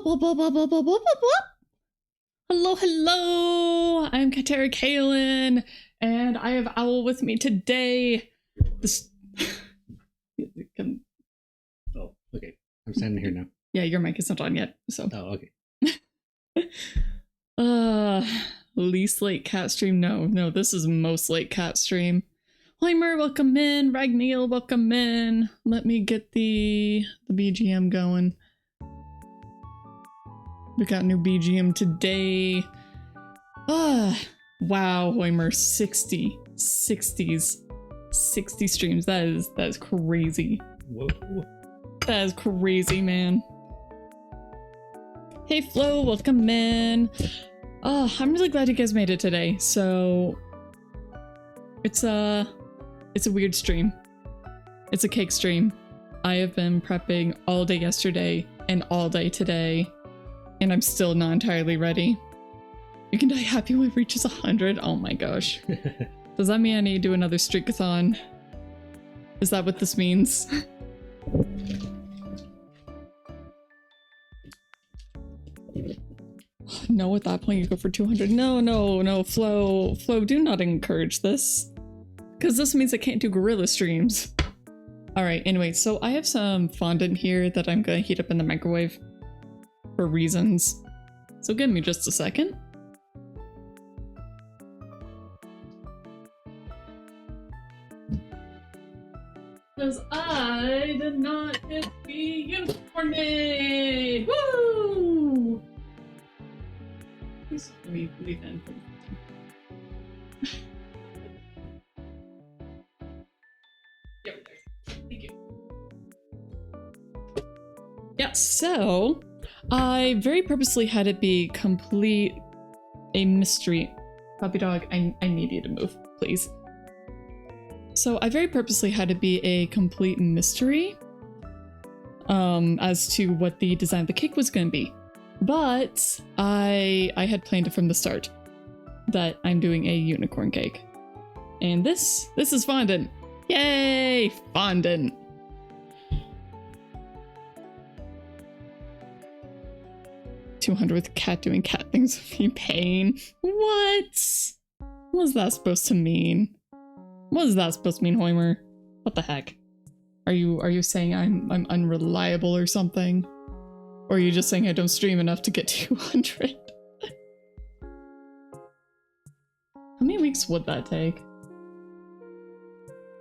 whoop, whoop, whoop, whoop, whoop, whoop, whoop. Hello, hello! I'm Katerra Kaelin, and I have Owl with me today. This. Oh, okay. I'm standing here now. Yeah, your mic is not on yet, so. Oh, okay. Least late cat stream? No, this is most late cat stream. Heimer, welcome in. Ragneil, welcome in. Let me get the BGM going. We got new BGM today. Wow, Heimer, 60 streams. That is crazy. Whoa. That is crazy, man. Hey Flo, welcome in. I'm really glad you guys made it today. So it's a weird stream. It's a cake stream. I have been prepping all day yesterday and all day today, and I'm still not entirely ready. You can die happy when it reaches 100. Oh my gosh. Does that mean I need to do another streakathon? Is that what this means? No, at that point you go for 200. No, Flo, do not encourage this. Because this means I can't do gorilla streams. Alright, anyway, so I have some fondant here that I'm gonna heat up in the microwave. For reasons. So give me just a second. Because I did not hit the unicorn name! Woo! Please leave in. Yep, thank you. Yeah, so I very purposely had it be complete a mystery. Puppy dog, I need you to move, please. So I very purposely had it be a complete mystery as to what the design of the cake was going to be. But I had planned it from the start that I'm doing a unicorn cake. And this is fondant. Yay! Fondant! $200 with cat doing cat things with me pain. What? What was that supposed to mean? What is that supposed to mean, Heimer? What the heck? Are you saying I'm unreliable or something? Or are you just saying I don't stream enough to get 200? How many weeks would that take?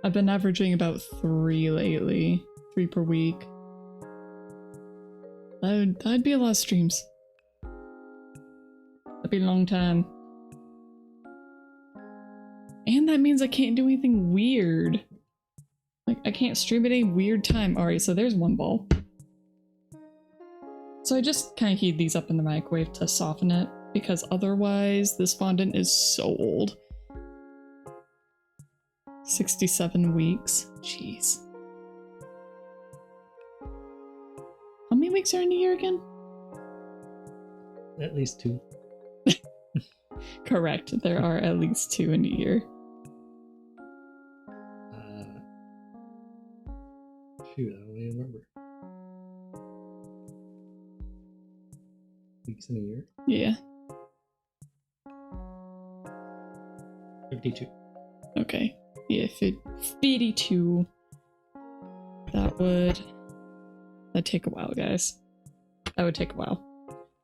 I've been averaging about 3 lately. 3 per week. That'd be a lot of streams. That'd be a long time. And that means I can't do anything weird. Like, I can't stream at any weird time. Alright, so there's one ball. So I just kind of heat these up in the microwave to soften it, because otherwise this fondant is so old. 67 weeks. Jeez. How many weeks are in a year again? At least 2. Correct. There are at least 2 in a year. Shoot, I don't even remember. Weeks in a year? Yeah. 52. Okay. Yeah, 52. That'd take a while, guys. That would take a while.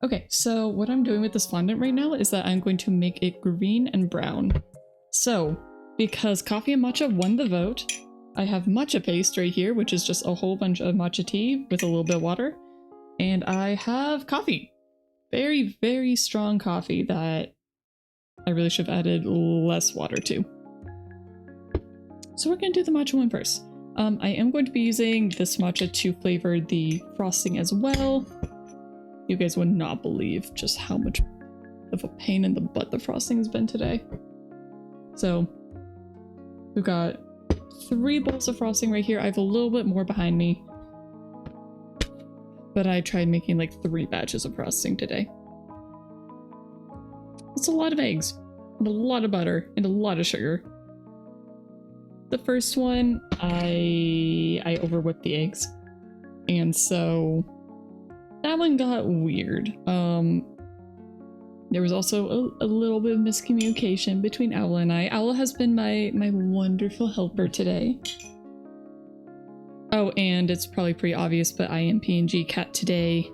Okay, so what I'm doing with this fondant right now is that I'm going to make it green and brown. So, because coffee and matcha won the vote, I have matcha paste right here, which is just a whole bunch of matcha tea with a little bit of water. And I have coffee. Very, very strong coffee that I really should have added less water to. So we're going to do the matcha one first. I am going to be using this matcha to flavor the frosting as well. You guys would not believe just how much of a pain in the butt the frosting has been today. So we've got 3 bowls of frosting right here. I have a little bit more behind me, but I tried making like 3 batches of frosting today. It's a lot of eggs, and a lot of butter, and a lot of sugar. The first one, I overwhipped the eggs, and so that one got weird. There was also a little bit of miscommunication between Owl and I. Owl has been my wonderful helper today. Oh, and it's probably pretty obvious, but I am PNG cat today.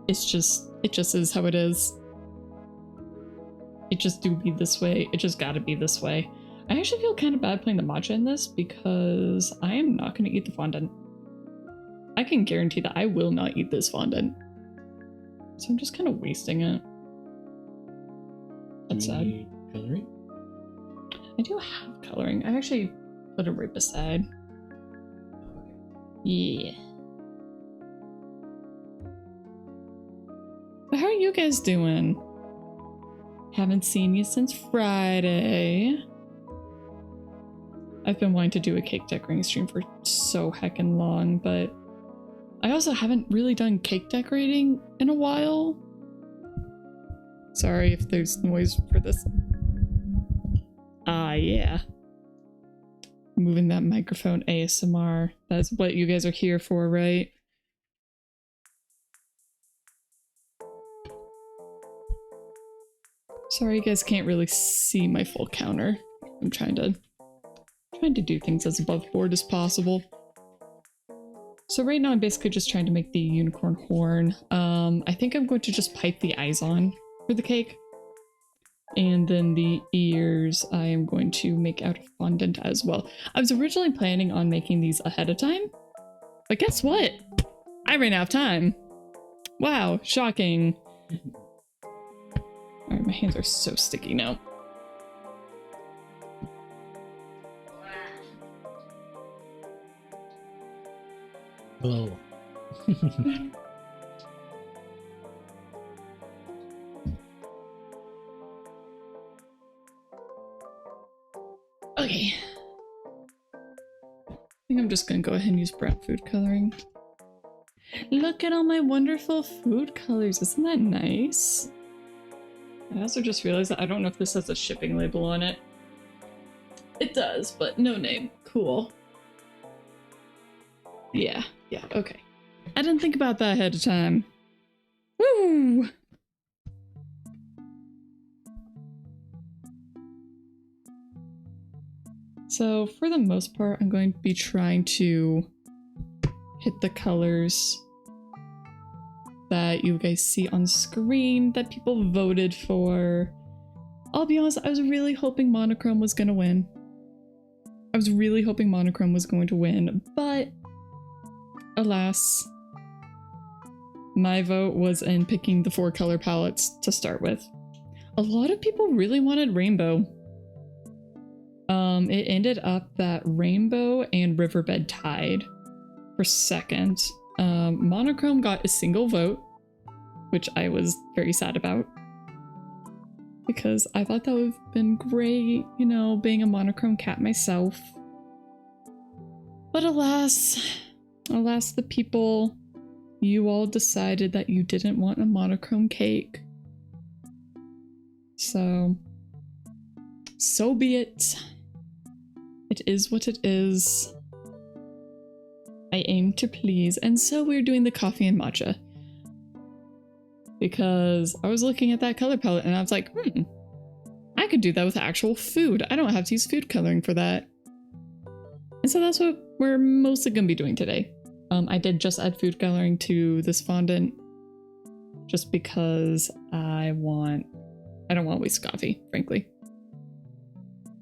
It just is how it is. It just do be this way. It just gotta be this way. I actually feel kind of bad playing the matcha in this because I am not going to eat the fondant. I can guarantee that I will not eat this fondant. So I'm just kind of wasting it. That's sad. Coloring? I do have coloring. I actually put it right beside. Yeah. But how are you guys doing? Haven't seen you since Friday. I've been wanting to do a cake decorating stream for so heckin' long, but I also haven't really done cake decorating in a while. Sorry if there's noise for this. Yeah. Moving that microphone ASMR. That's what you guys are here for, right? Sorry you guys can't really see my full counter. I'm trying to do things as above board as possible. So right now I'm basically just trying to make the unicorn horn. I think I'm going to just pipe the eyes on for the cake. And then the ears I am going to make out of fondant as well. I was originally planning on making these ahead of time, but guess what? I ran out of time. Wow, shocking. Alright, my hands are so sticky now. Hello. Okay. I think I'm just gonna go ahead and use brown food coloring. Look at all my wonderful food colors. Isn't that nice? I also just realized that I don't know if this has a shipping label on it. It does, but no name. Cool. Yeah, okay. I didn't think about that ahead of time. Woo! So for the most part, I'm going to be trying to hit the colors that you guys see on screen that people voted for. I'll be honest, I was really hoping monochrome was gonna win. I was really hoping monochrome was going to win, but alas, my vote was in picking the 4 color palettes to start with. A lot of people really wanted rainbow. It ended up that rainbow and riverbed tied for second. Monochrome got a single vote, which I was very sad about, because I thought that would have been great, you know, being a monochrome cat myself. But alas, the people, you all decided that you didn't want a monochrome cake. So be it. It is what it is. I aim to please, and so we're doing the coffee and matcha. Because I was looking at that color palette and I was like, I could do that with actual food. I don't have to use food coloring for that. And so that's what we're mostly going to be doing today. I did just add food coloring to this fondant just because I don't want to waste coffee, frankly.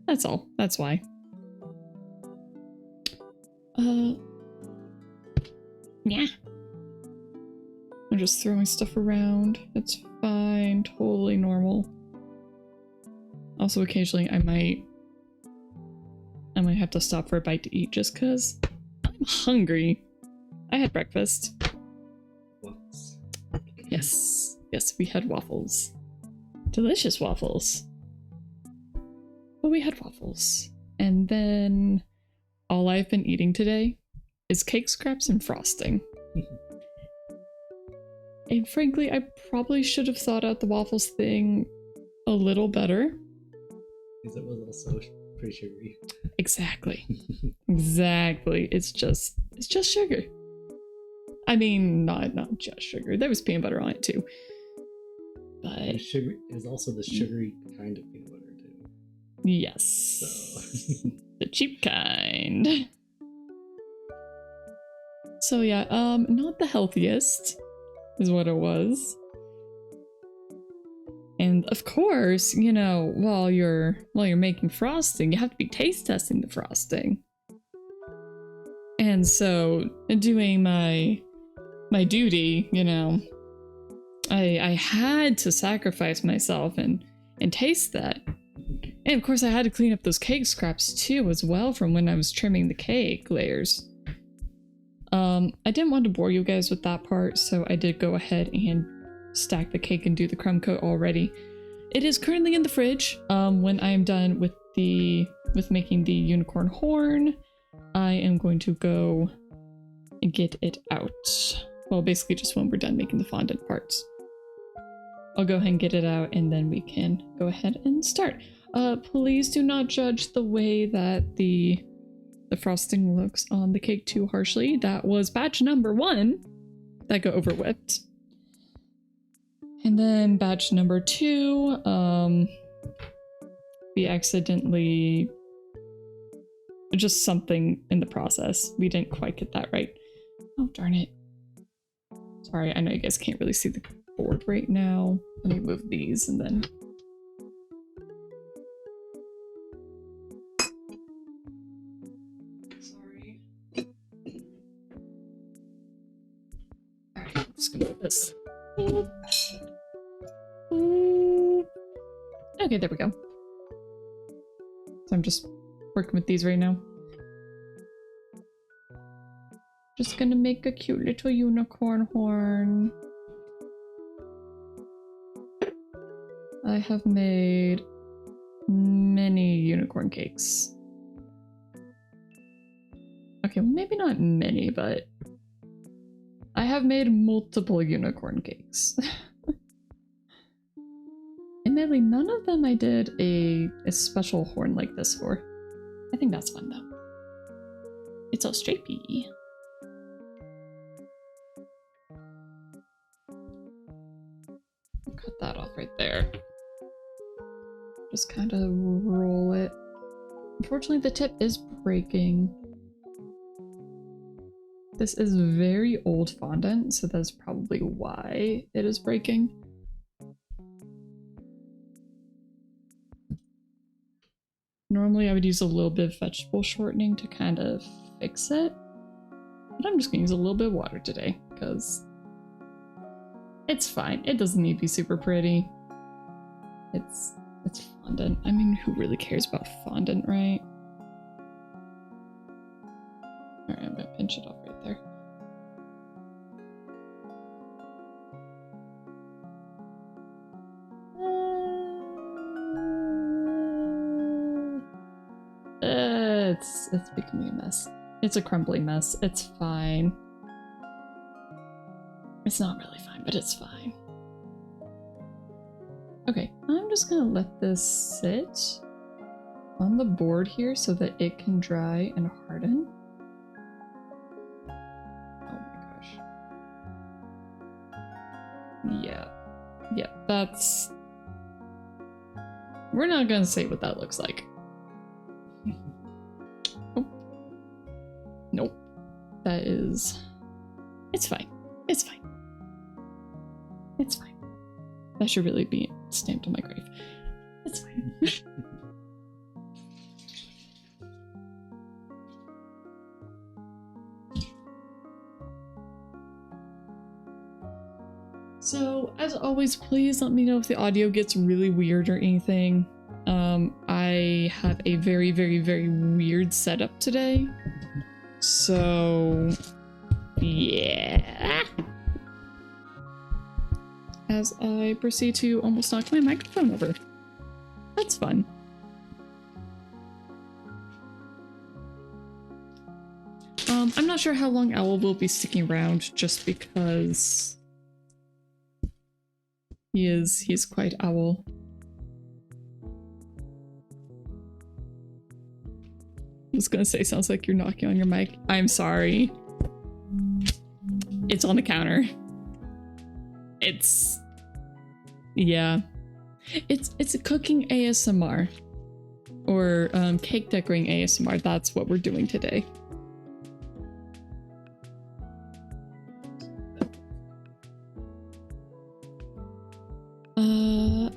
That's all. That's why. Yeah. I'm just throwing stuff around. It's fine. Totally normal. Also, occasionally I might have to stop for a bite to eat just because I'm hungry. I had breakfast. Waffles. Yes, we had waffles. Delicious waffles. But we had waffles. And then all I've been eating today is cake scraps and frosting. And frankly, I probably should have thought out the waffles thing a little better. Because it was also pretty sugary. Exactly. Exactly. It's just sugar. I mean, not just sugar. There was peanut butter on it too. But The sugar is also the sugary kind of peanut butter too. yes. So The cheap kind. So yeah, not the healthiest is what it was. And of course, you know, while you're making frosting, you have to be taste testing the frosting. And so doing my duty, you know, I had to sacrifice myself and taste that. And of course I had to clean up those cake scraps too as well from when I was trimming the cake layers. I didn't want to bore you guys with that part, so I did go ahead and stack the cake and do the crumb coat already. It is currently in the fridge. When I am done with making the unicorn horn, I am going to go and get it out. Well, basically just when we're done making the fondant parts. I'll go ahead and get it out and then we can go ahead and start. Please do not judge the way that the frosting looks on the cake too harshly. That was batch number 1 that got over whipped. And then batch number 2, we accidentally, just something in the process. We didn't quite get that right. Oh, darn it. Sorry, I know you guys can't really see the board right now. Let me move these and then... Sorry. Alright, I'm just gonna do this. Okay, there we go. So I'm just working with these right now. Just gonna make a cute little unicorn horn. I have made many unicorn cakes. Okay, well maybe not many, but I have made multiple unicorn cakes. Admittedly, none of them I did a special horn like this for. I think that's fun though. It's so stripey. Cut that off right there. Just kind of roll it. Unfortunately, the tip is breaking. This is very old fondant, so that's probably why it is breaking. Normally I would use a little bit of vegetable shortening to kind of fix it, but I'm just gonna use a little bit of water today, because it's fine. It doesn't need to be super pretty. It's fondant. I mean, who really cares about fondant, right? Alright, I'm gonna pinch it off right there. It's becoming a mess. It's a crumbly mess. It's fine. It's not really fine, but it's fine. Okay, I'm just gonna let this sit on the board here so that it can dry and harden. Oh my gosh. Yeah, that's... We're not gonna say what that looks like. Oh. Nope. That is... It's fine. It's fine. It's fine. That should really be stamped on my grave. It's fine. So, as always, please let me know if the audio gets really weird or anything. I have a very, very, very weird setup today. So, yeah. As I proceed to almost knock my microphone over. That's fun. I'm not sure how long Owl will be sticking around, just because he's quite owl. I was gonna say, sounds like you're knocking on your mic. I'm sorry. It's on the counter. It's... yeah. It's a cooking ASMR. Or cake decorating ASMR. That's what we're doing today.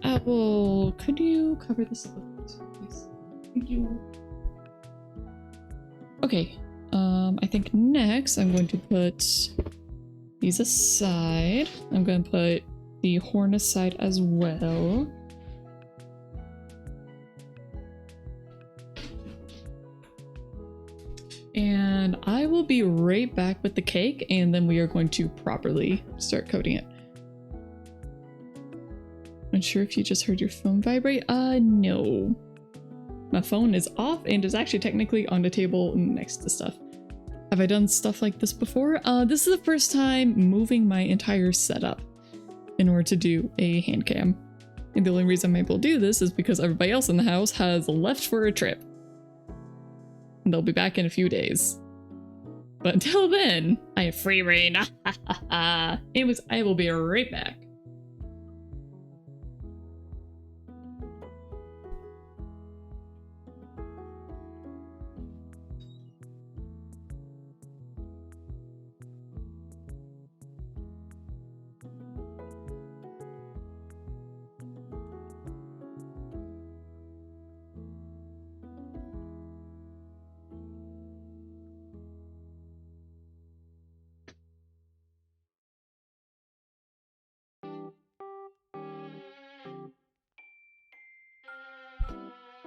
Apple, could you cover this up, please? Thank you. Okay, I think next I'm going to put these aside. I'm going to put the horn aside as well. And I will be right back with the cake, and then we are going to properly start coating it. Not sure if you just heard your phone vibrate. No. My phone is off and is actually technically on the table next to stuff. Have I done stuff like this before? This is the first time moving my entire setup in order to do a hand cam. And the only reason I'm able to do this is because everybody else in the house has left for a trip. And they'll be back in a few days. But until then, I have free reign. I will be right back.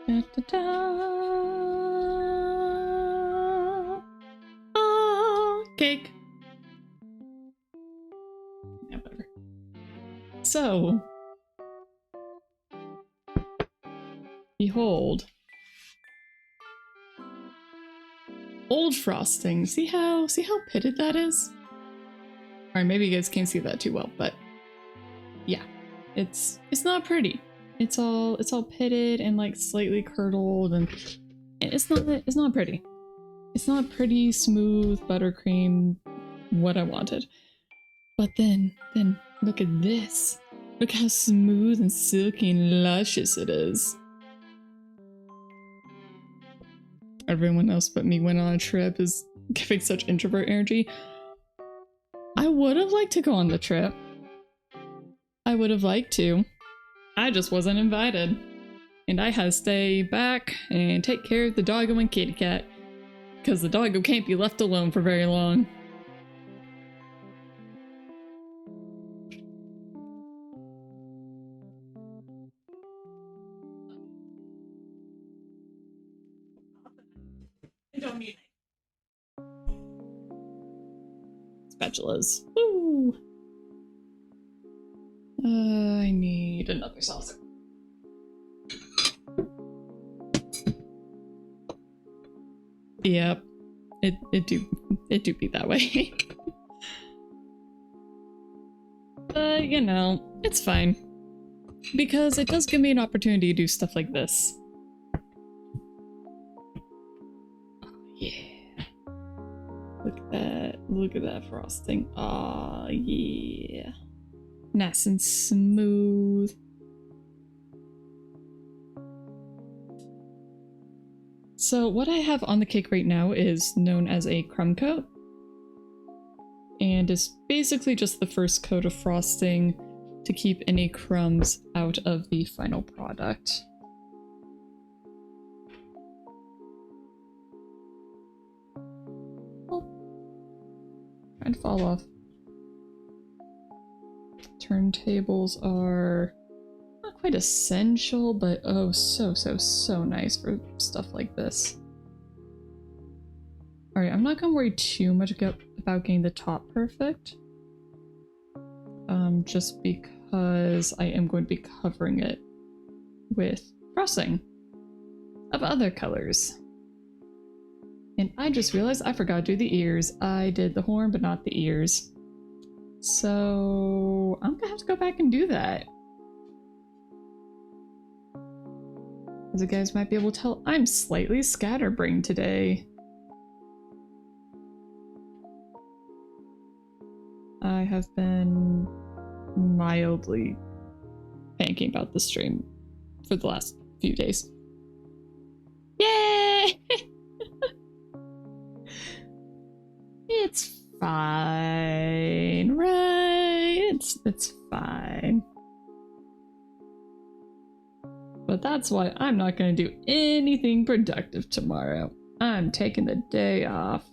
Da, da, da. Oh, cake. Yeah, whatever. So, behold, old frosting. See how pitted that is? Or maybe you guys can't see that too well, but yeah, it's not pretty. It's all pitted and like slightly curdled, and it's not pretty. It's not pretty, smooth, buttercream, what I wanted. But then look at this. Look how smooth and silky and luscious it is. Everyone else but me went on a trip is giving such introvert energy. I would have liked to go on the trip. I would have liked to. I just wasn't invited. And I had to stay back and take care of the doggo and kitty cat. Because the doggo can't be left alone for very long. I don't need it. Spatulas. Woo! I need another saucer. Yep, it do be that way. But you know, it's fine because it does give me an opportunity to do stuff like this. Oh yeah, look at that frosting. Oh yeah, nice and smooth. So what I have on the cake right now is known as a crumb coat. And is basically just the first coat of frosting to keep any crumbs out of the final product. Oh, trying to fall off. Turntables are not quite essential, but oh, so nice for stuff like this. Alright, I'm not gonna worry too much about getting the top perfect. Just because I am going to be covering it with frosting of other colors. And I just realized I forgot to do the ears. I did the horn, but not the ears. So I'm gonna have to go back and do that. As you guys might be able to tell, I'm slightly scatterbrained today. I have been mildly panicking about the stream for the last few days. Yay! It's fine, right? It's fine. But that's why I'm not going to do anything productive tomorrow. I'm taking the day off.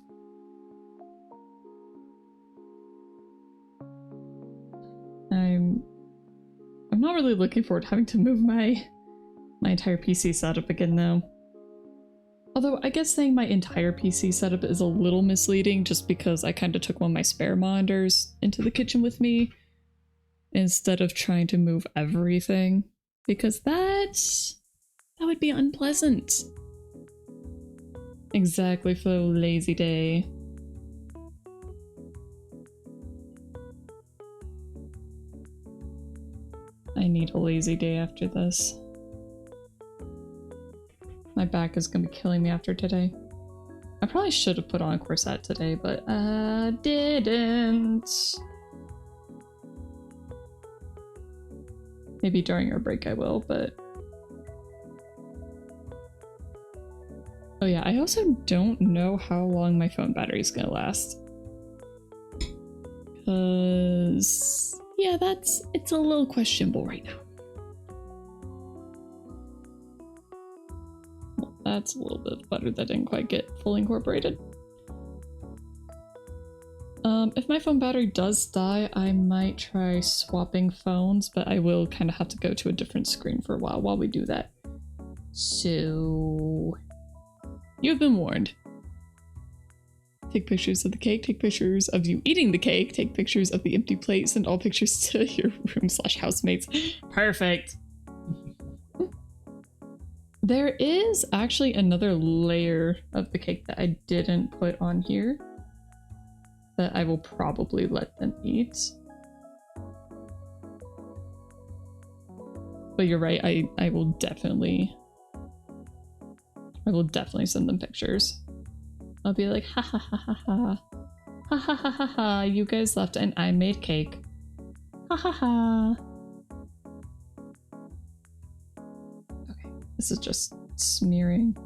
I'm not really looking forward to having to move my entire PC setup again though. Although I guess saying my entire PC setup is a little misleading just because I kind of took one of my spare monitors into the kitchen with me instead of trying to move everything, because that would be unpleasant. Exactly, for a lazy day. I need a lazy day after this. My back is gonna be killing me after today. I probably should have put on a corset today, but I didn't. Maybe during our break I will, but... Oh yeah, I also don't know how long my phone battery is gonna last. Cause... yeah, it's a little questionable right now. Well, that's a little bit of butter that didn't quite get fully incorporated. If my phone battery does die, I might try swapping phones, but I will kind of have to go to a different screen for a while we do that. So... you've been warned. Take pictures of the cake, take pictures of you eating the cake, take pictures of the empty plate, send all pictures to your room/housemates. Perfect. There is actually another layer of the cake that I didn't put on here that I will probably let them eat. But you're right, I will definitely send them pictures. I'll be like, ha ha ha ha ha. Ha ha ha ha ha, you guys left and I made cake. Ha ha ha. Okay, this is just smearing.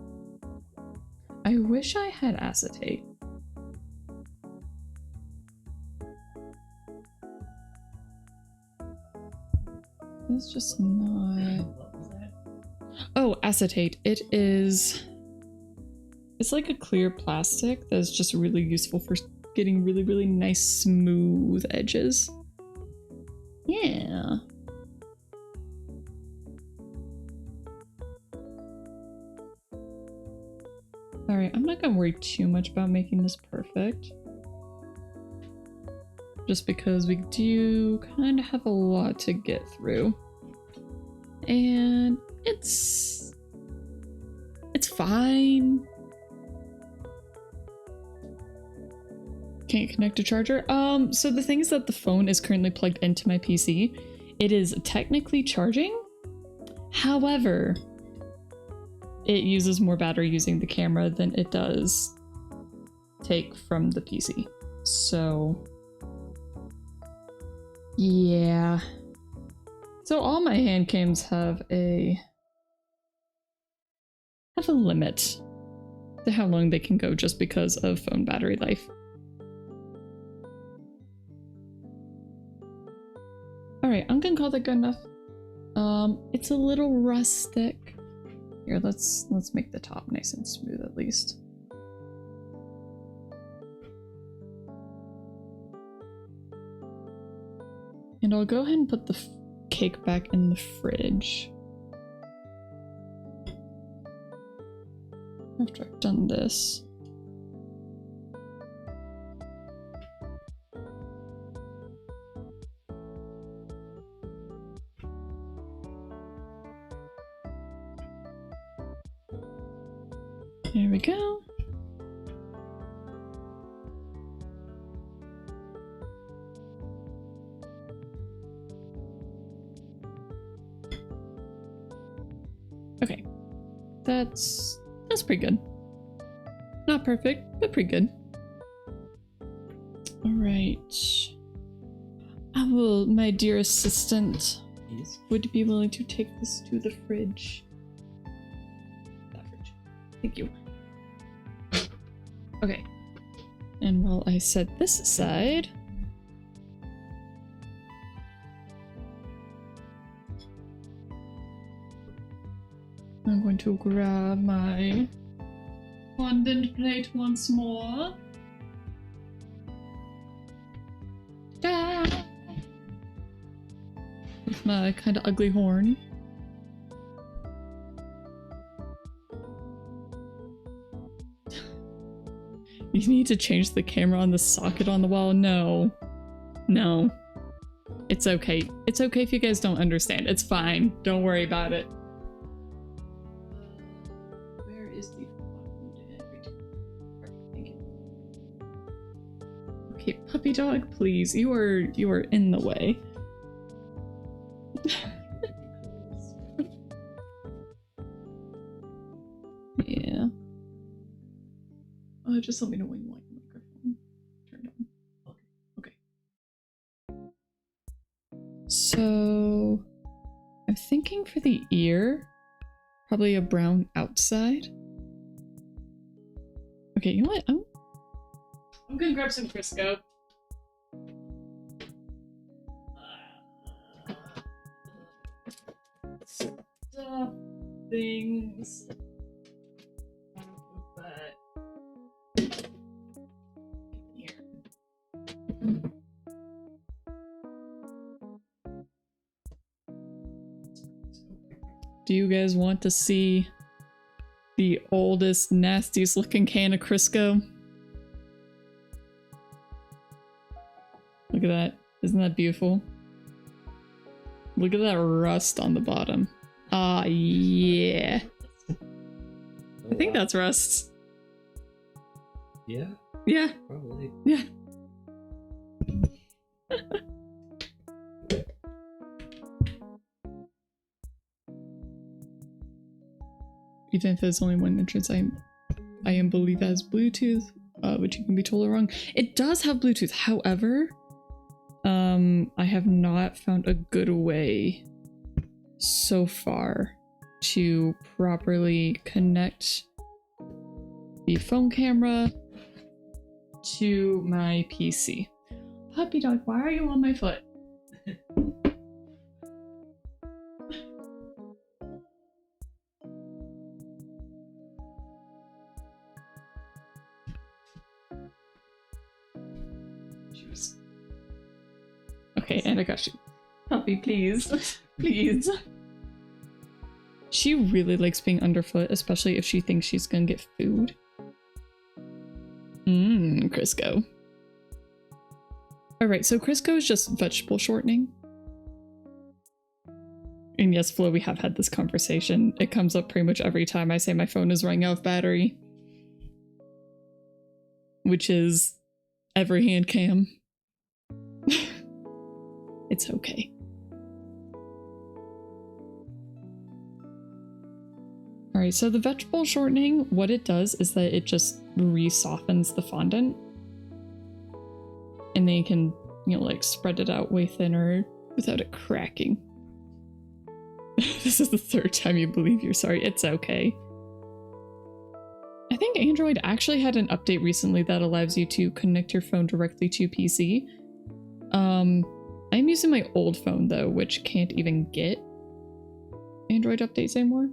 I wish I had acetate. It's just not... What was that? Oh, acetate. It is... it's like a clear plastic that's just really useful for getting really, really nice smooth edges. Yeah. Alright, I'm not gonna worry too much about making this perfect. Just because we do kind of have a lot to get through. And it's fine. Can't connect a charger. So the thing is that the phone is currently plugged into my PC. It is technically charging. However, it uses more battery using the camera than it does take from the PC. So yeah. So all my hand cams have a limit to how long they can go just because of phone battery life. Alright, I'm gonna call that good enough. It's a little rustic. Here, let's make the top nice and smooth at least. And I'll go ahead and put the cake back in the fridge. After I've done this. There we go. Okay, that's pretty good. Not perfect, but pretty good. All right. I will, my dear assistant, Yes. would be willing to take this to the fridge. That fridge. Thank you. Okay. And while I set this aside, I'm going to grab my fondant plate once more. Ta-da! With my kind of ugly horn. You need to change the camera on the socket on the wall? No. No. It's okay. It's okay if you guys don't understand. It's fine. Don't worry about it. Where is the Thank you. Okay, puppy dog, please. You are in the way. Yeah. Just let me know when you want your microphone turned on. Okay. So I'm thinking for the ear, probably a brown outside. Okay, you know what? I'm gonna grab some Crisco. Stuff things. But here. Do you guys want to see the oldest, nastiest looking can of Crisco? Look at that. Isn't that beautiful? Look at that rust on the bottom. Ah, yeah. Oh, I think that's rust. Yeah, Yeah. probably. Yeah. Even if there's only one entrance, I believe it has Bluetooth, which you can be totally wrong. It does have Bluetooth, however, I have not found a good way so far to properly connect the phone camera to my PC. Puppy dog, why are you on my foot? Okay, and I got you. Puppy, please. Please. She really likes being underfoot, especially if she thinks she's gonna get food. Crisco. Alright, so Crisco is just vegetable shortening. And yes, Flo, we have had this conversation. It comes up pretty much every time I say my phone is running out of battery. Which is every hand cam. It's okay. Alright, so the vegetable shortening, what it does is that it just re-softens the fondant. And then you can, you know, like spread it out way thinner without it cracking. This is the third time you believe you're sorry. It's okay. I think Android actually had an update recently that allows you to connect your phone directly to PC. I'm using my old phone though, which can't even get Android updates anymore.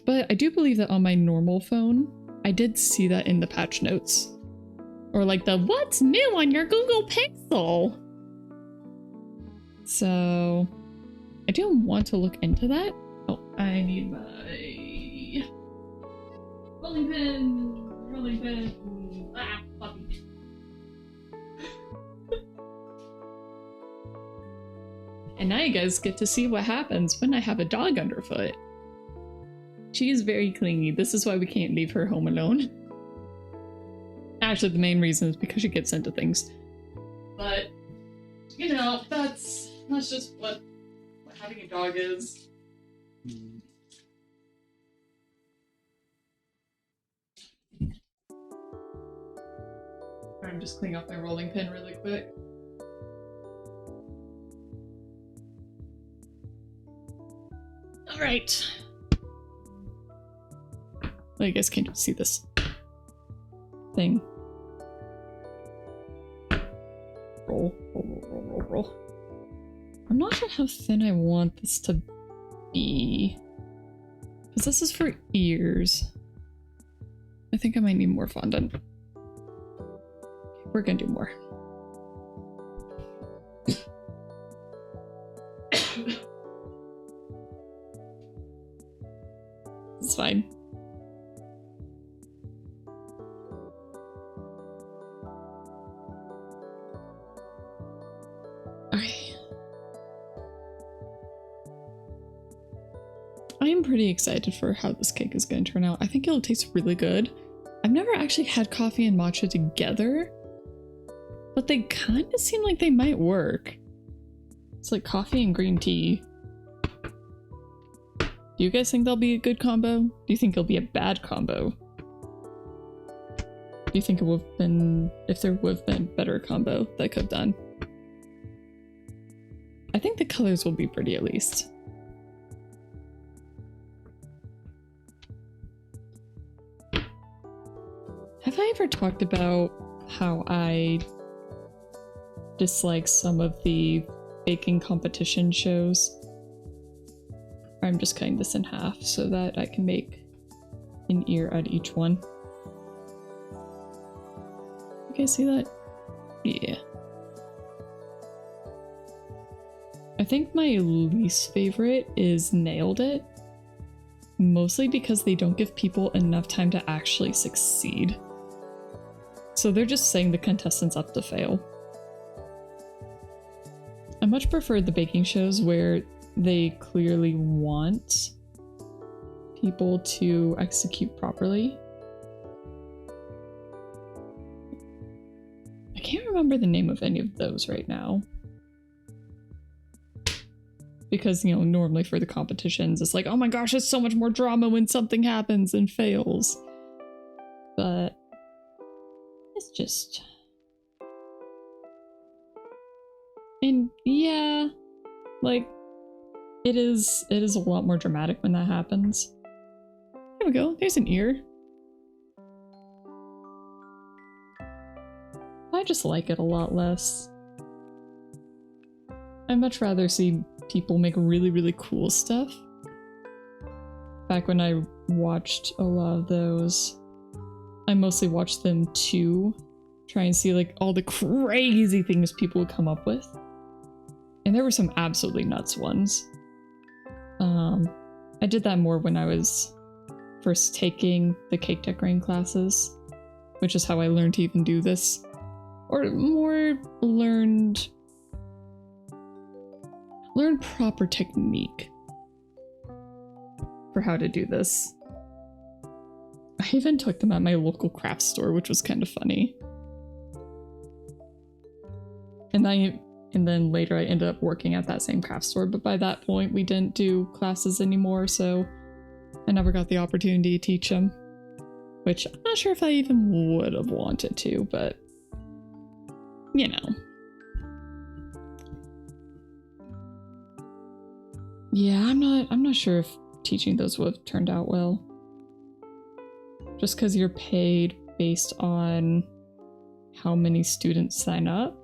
But I do believe that on my normal phone, I did see that in the patch notes. Or like the what's new on your Google Pixel? So I do want to look into that. Oh, I need my rolling pin. Ah, puppy. And now you guys get to see what happens when I have a dog underfoot. She is very clingy. This is why we can't leave her home alone. Actually, the main reason is because she gets into things. But, you know, that's just what having a dog is. I'm just cleaning up my rolling pin really quick. Alright. Well, you guys can't see this thing. Roll, roll, roll, roll, roll, roll. I'm not sure how thin I want this to be. Because this is for ears. I think I might need more fondant. We're gonna do more. It's fine. Okay. I am pretty excited for how this cake is going to turn out. I think it'll taste really good. I've never actually had coffee and matcha together, but they kind of seem like they might work. It's like coffee and green tea. Do you guys think they'll be a good combo? Do you think it'll be a bad combo? Do you think it would have been, if there would have been a better combo that I could have done? I think the colors will be pretty at least. Have I ever talked about how I dislike some of the baking competition shows? I'm just cutting this in half so that I can make an ear out of each one. You guys see that? Yeah. I think my least favorite is Nailed It. Mostly because they don't give people enough time to actually succeed. So they're just setting the contestants up to fail. I much prefer the baking shows where they clearly want people to execute properly. I can't remember the name of any of those right now. Because, you know, normally for the competitions, it's like, oh my gosh, it's so much more drama when something happens and fails. But it's just... And yeah, like, it is a lot more dramatic when that happens. There we go, there's an ear. I just like it a lot less. I'd much rather see people make really, really cool stuff. Back when I watched a lot of those, I mostly watched them to try and see like all the crazy things people would come up with. And there were some absolutely nuts ones. I did that more when I was first taking the cake decorating classes, which is how I learned to even do this. Or more learned proper technique for how to do this. I even took them at my local craft store, which was kind of funny. And then later I ended up working at that same craft store, but by that point we didn't do classes anymore, so I never got the opportunity to teach them. Which I'm not sure if I even would have wanted to, but you know. Yeah, I'm not sure if teaching those would have turned out well. Just because you're paid based on how many students sign up.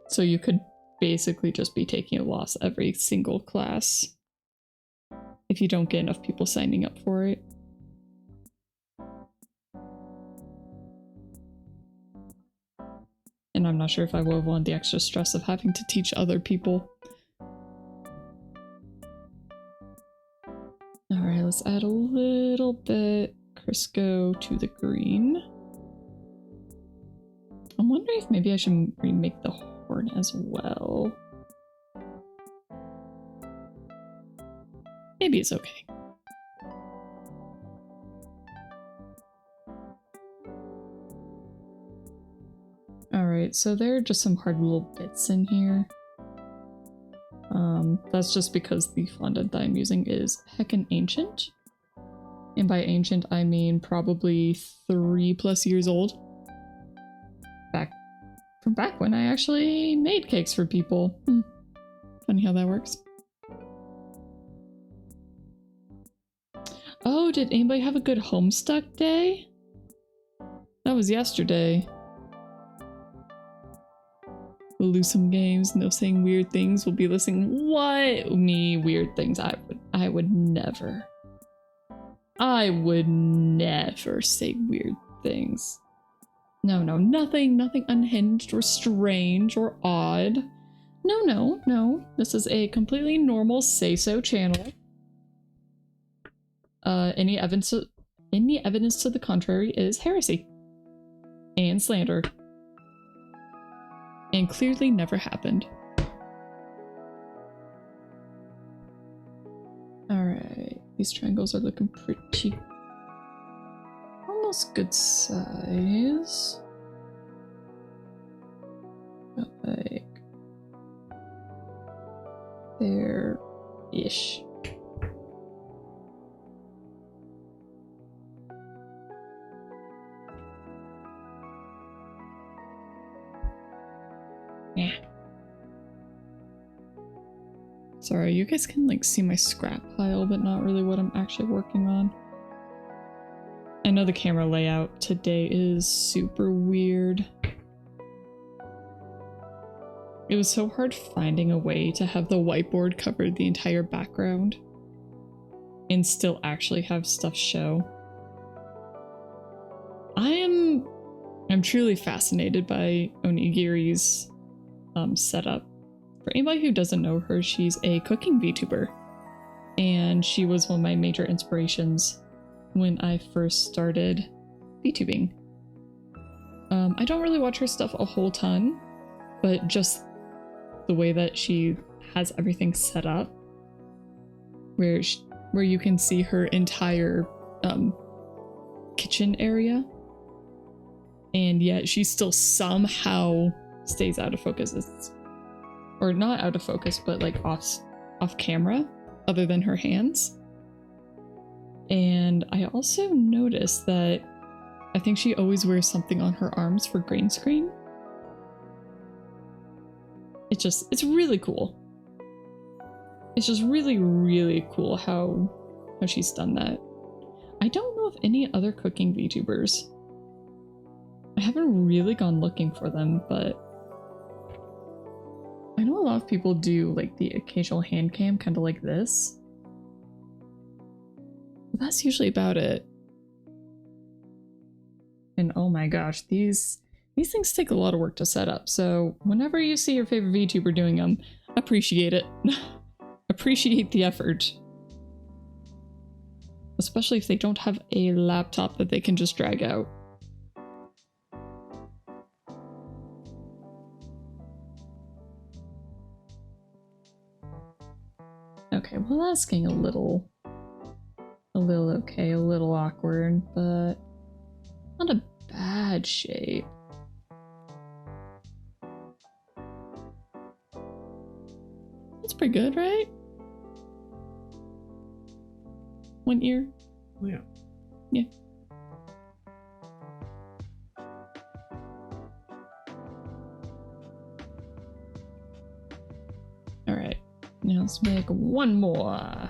So you could basically just be taking a loss every single class if you don't get enough people signing up for it. And I'm not sure if I would have wanted the extra stress of having to teach other people. Alright, let's add a little bit Crisco to the green. I'm wondering if maybe I should remake the horn as well. Maybe it's okay. Alright, so there are just some hard little bits in here. That's just because the fondant that I'm using is heckin' ancient. And by ancient, I mean probably 3+ years old. From back when I actually made cakes for people. Funny how that works. Oh, did anybody have a good Homestuck day? That was yesterday. We'll lose some games, no saying weird things, we'll be listening. What? Me, weird things. I would never. I would never say weird things. No, nothing unhinged or strange or odd. No. This is a completely normal say-so channel. Any evidence to the contrary is heresy. And slander. And clearly never happened. Alright, these triangles are looking pretty... almost good size. But like... there-ish. Yeah. Sorry, you guys can like see my scrap pile, but not really what I'm actually working on. I know the camera layout today is super weird. It was so hard finding a way to have the whiteboard cover the entire background and still actually have stuff show. I'm truly fascinated by Onigiri's setup. For anybody who doesn't know her, she's a cooking VTuber, and she was one of my major inspirations when I first started VTubing. I don't really watch her stuff a whole ton, but just the way that she has everything set up, where you can see her entire kitchen area, and yet she still somehow stays out of focus. Or not out of focus, but like off camera, other than her hands. And I also noticed that I think she always wears something on her arms for green screen. It's really cool. It's just really cool how she's done that. I don't know of any other cooking VTubers. I haven't really gone looking for them, but I know a lot of people do like the occasional hand cam, kind of like this. But that's usually about it. And oh my gosh, these things take a lot of work to set up. So whenever you see your favorite VTuber doing them, appreciate it. Appreciate the effort. Especially if they don't have a laptop that they can just drag out. Okay, well that's getting a little okay, a little awkward, but not a bad shape. That's pretty good, right? One ear? Yeah. Yeah. Alright, now let's make one more.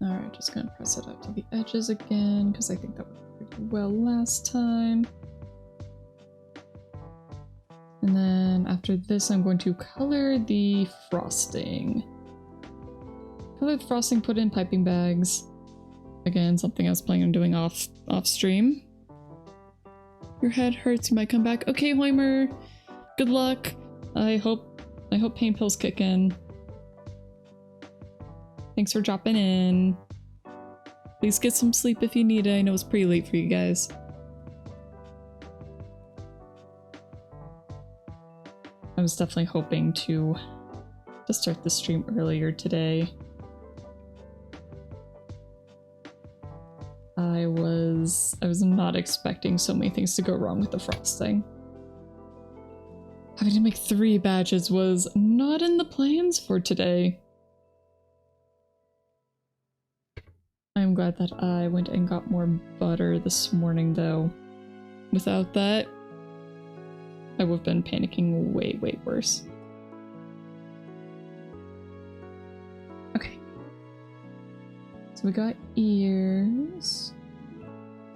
Alright, just gonna press it up to the edges again, because I think that worked pretty well last time. And then after this, I'm going to color the frosting. Color the frosting, put in piping bags. Again, something I was planning on doing off stream. Your head hurts, you might come back. Okay, Weimer, good luck. I hope pain pills kick in. Thanks for dropping in. Please get some sleep if you need it. I know it's pretty late for you guys. I was definitely hoping to start the stream earlier today. I was not expecting so many things to go wrong with the frosting. Having to make 3 batches was not in the plans for today. I'm glad that I went and got more butter this morning though. Without that, I would have been panicking way, way worse. Okay. So we got ears.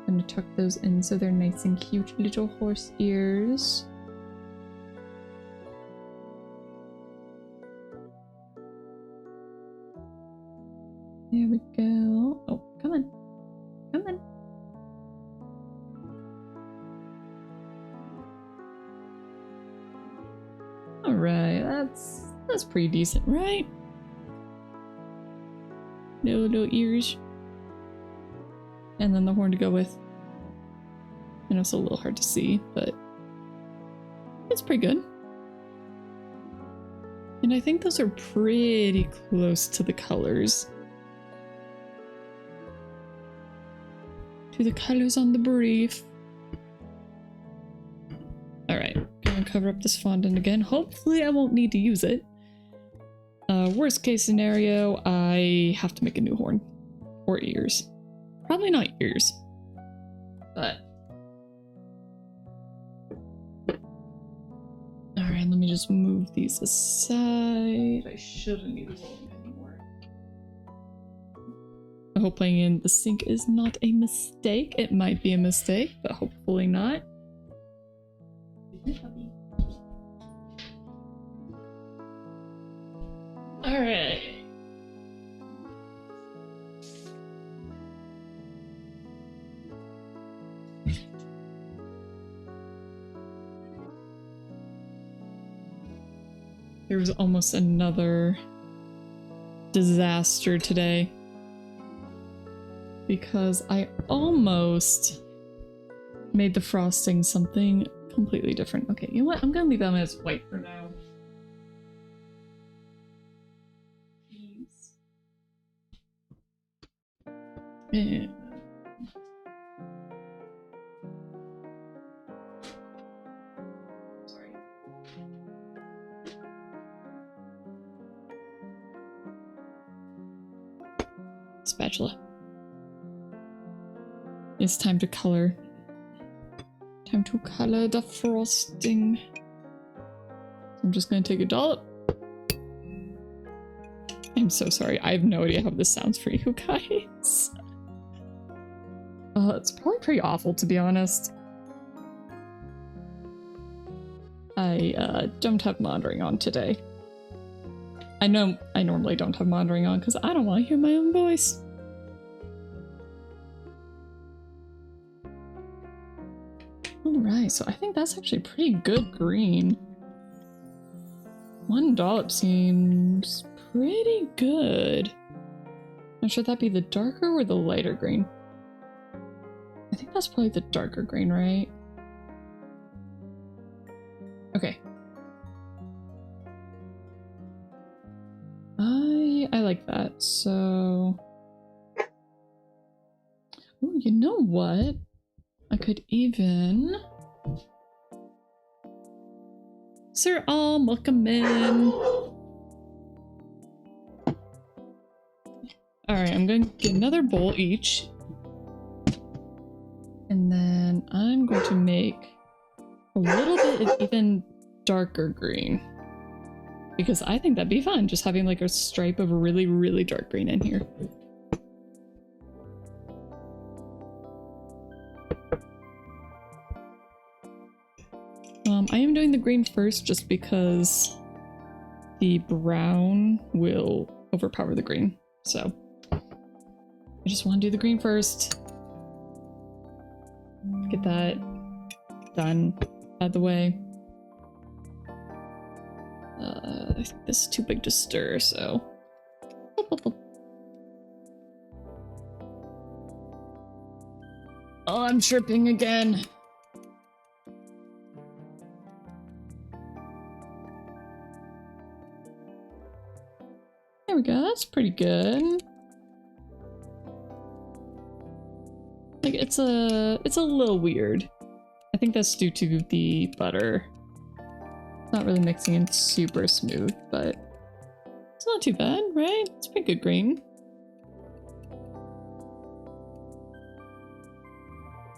I'm gonna tuck those in so they're nice and cute little horse ears. There we go. Oh, come on. Come on. Alright, that's pretty decent, right? Little ears. And then the horn to go with. I know it's a little hard to see, but it's pretty good. And I think those are pretty close to the colors. To the colors on the brief. Alright, gonna cover up this fondant again. Hopefully I won't need to use it. Worst case scenario, I have to make a new horn. Or ears. Probably not ears. But... Alright, let me just move these aside. I shouldn't need them anymore. I hope playing in the sink is not a mistake. It might be a mistake, but hopefully not. Alright. There was almost another disaster today. Because I almost made the frosting something completely different. Okay, you know what? I'm gonna leave them as white for now. And sorry. Spatula. It's time to color. Time to color the frosting. I'm just gonna take a dollop. I'm so sorry. I have no idea how this sounds for you guys. It's probably pretty awful, to be honest. I don't have monitoring on today. I know I normally don't have monitoring on because I don't want to hear my own voice. Alright, so I think that's actually pretty good green. One dollop seems pretty good. Now, should that be the darker or the lighter green? I think that's probably the darker green, right? Okay. I like that, so... Oh, you know what? I could even... Sir Alm, welcome in! Alright, I'm going to get another bowl each. And then I'm going to make a little bit of even darker green. Because I think that'd be fun, just having like a stripe of really, really dark green in here. I am doing the green first just because the brown will overpower the green. So I just want to do the green first. Get that done out of the way. I think this is too big to stir, so... Oh, I'm tripping again. There we go, that's pretty good. Like, it's a little weird. I think that's due to the butter. It's not really mixing in super smooth, but it's not too bad, right? It's pretty good green.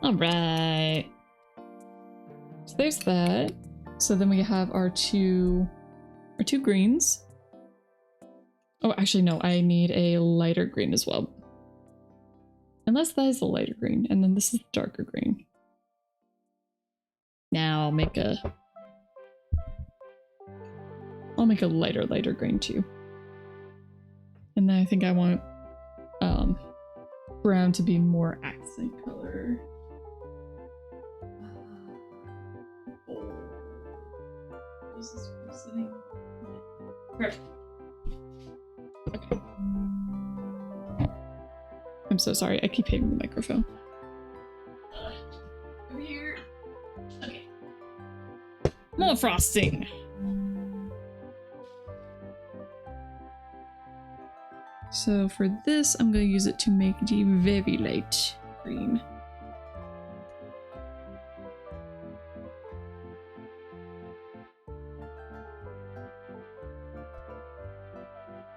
Alright. So there's that. So then we have our two greens. Oh, actually no, I need a lighter green as well. Unless that is the lighter green, and then this is the darker green. Now I'll make a lighter green too. And then I think I want brown to be more accent color. Is this sitting? Perfect. Okay. I'm so sorry, I keep hitting the microphone. Over here. Okay. More frosting! So for this, I'm going to use it to make the very light green.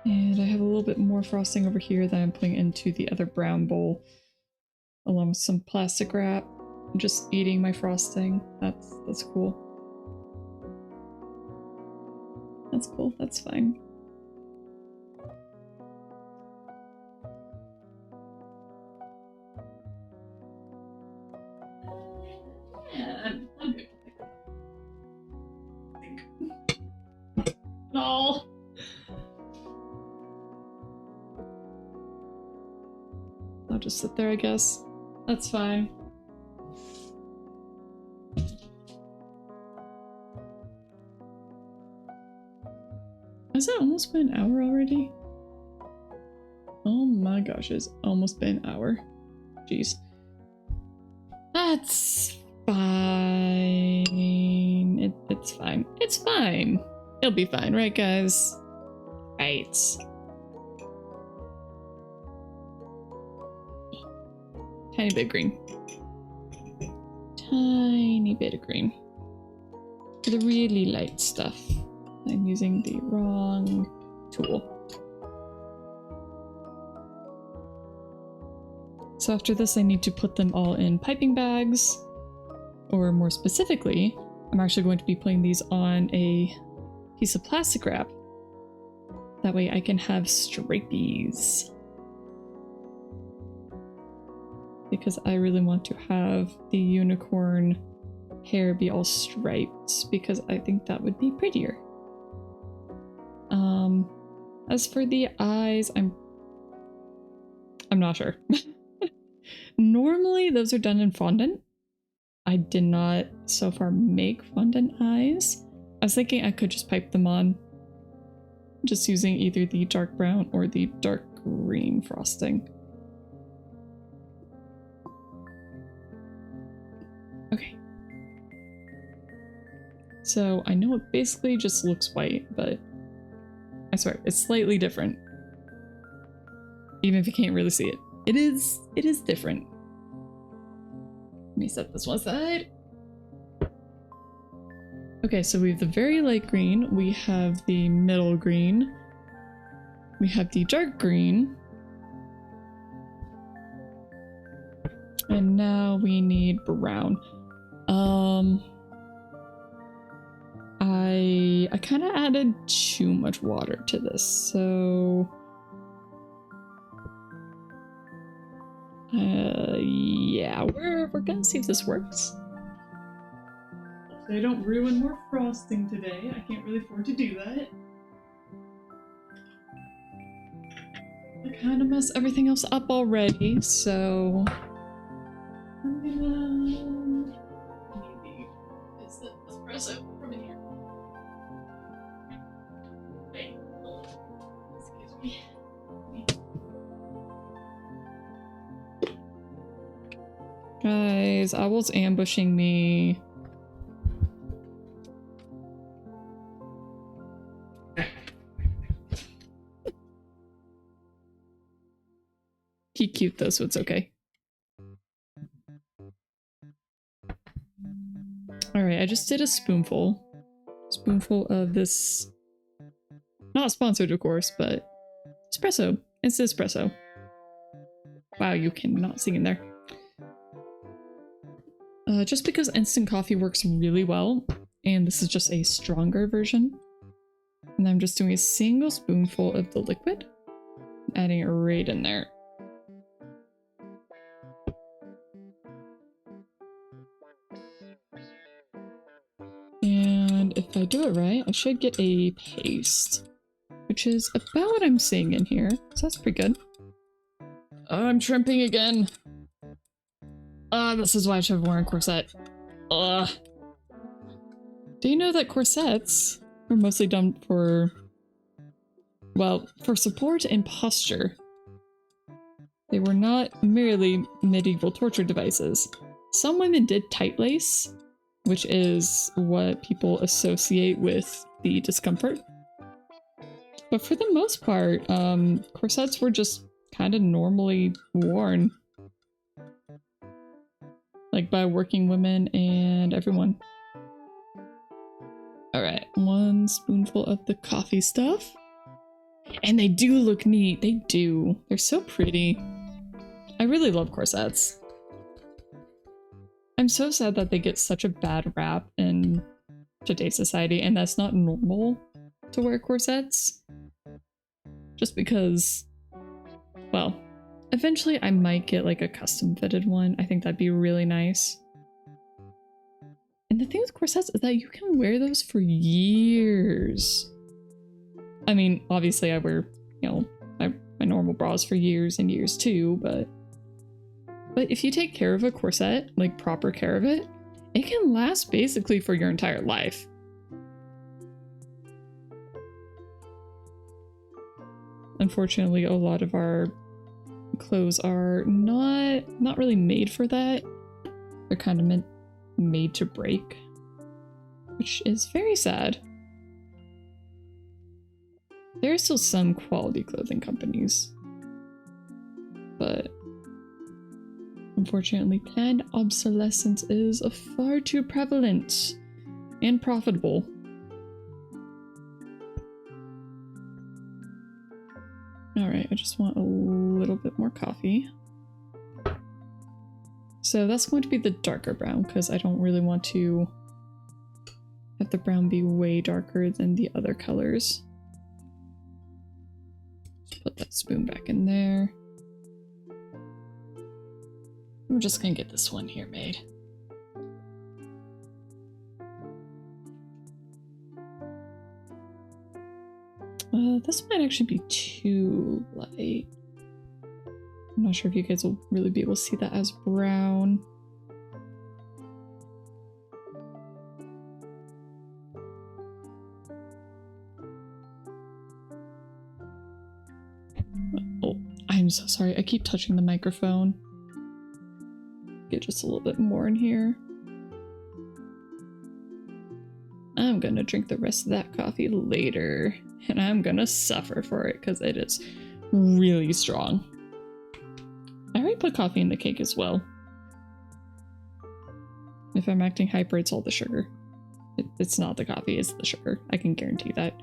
And I have a little bit more frosting over here that I'm putting into the other brown bowl, along with some plastic wrap. I'm just eating my frosting. That's cool. That's cool, that's fine. Yeah, I'm good. No. I'll just sit there, I guess. That's fine. Has it almost been an hour already? Oh my gosh, it's almost been an hour. Jeez. That's fine. It's fine. It's fine. It'll be fine, right, guys? Right. Tiny bit of green. Tiny bit of green. For the really light stuff. I'm using the wrong tool. So after this, I need to put them all in piping bags. Or more specifically, I'm actually going to be putting these on a piece of plastic wrap. That way I can have stripies. Because I really want to have the unicorn hair be all striped, because I think that would be prettier. As for the eyes, I'm not sure. Normally those are done in fondant. I did not so far make fondant eyes. I was thinking I could just pipe them on, just using either the dark brown or the dark green frosting. Okay. So I know it basically just looks white, but I swear, it's slightly different. Even if you can't really see it. It is different. Let me set this one aside. Okay, so we have the very light green, we have the middle green, we have the dark green, and now we need brown. I kind of added too much water to this, so yeah, we're gonna see if this works. Hopefully I don't ruin more frosting today. I can't really afford to do that. I kind of messed everything else up already, so I'm gonna is the espresso from in here. Wait, excuse me. Guys, Owl's ambushing me. He's cute though, so it's okay. Alright, I just did a spoonful. Spoonful of this. Not sponsored, of course, but espresso. It's espresso. Wow, you cannot see in there. Just because instant coffee works really well, and this is just a stronger version. And I'm just doing a single spoonful of the liquid, adding it right in there. And if I do it right, I should get a paste, which is about what I'm seeing in here. So that's pretty good. Oh, I'm shrimping again. This is why I should have worn a corset. Ugh. Do you know that corsets are mostly done for, well, for support and posture? They were not merely medieval torture devices. Some women did tight lace, which is what people associate with the discomfort. But for the most part, corsets were just kind of normally worn. Like by working women and everyone. Alright, 1 spoonful of the coffee stuff. And they do look neat, they do. They're so pretty. I really love corsets. I'm so sad that they get such a bad rap in today's society, and that's not normal to wear corsets. Just because, well, eventually I might get like a custom fitted one. I think that'd be really nice. And the thing with corsets is that you can wear those for years. I mean, obviously I wear, you know, my normal bras for years and years too, but if you take care of a corset, like proper care of it, it can last basically for your entire life. Unfortunately, a lot of our clothes are not really made for that. They're kind of made to break, which is very sad. There are still some quality clothing companies, but unfortunately planned obsolescence is far too prevalent and profitable. Alright, I just want a little bit more coffee. So that's going to be the darker brown, because I don't really want to have the brown be way darker than the other colors. Just put that spoon back in there. We're just gonna get this one here made. This might actually be too light. I'm not sure if you guys will really be able to see that as brown. Oh, I'm so sorry. I keep touching the microphone. Get just a little bit more in here. I'm gonna drink the rest of that coffee later, and I'm gonna suffer for it because it is really strong. I already put coffee in the cake as well. If I'm acting hyper, it's all the sugar. It's not the coffee, it's the sugar. I can guarantee that.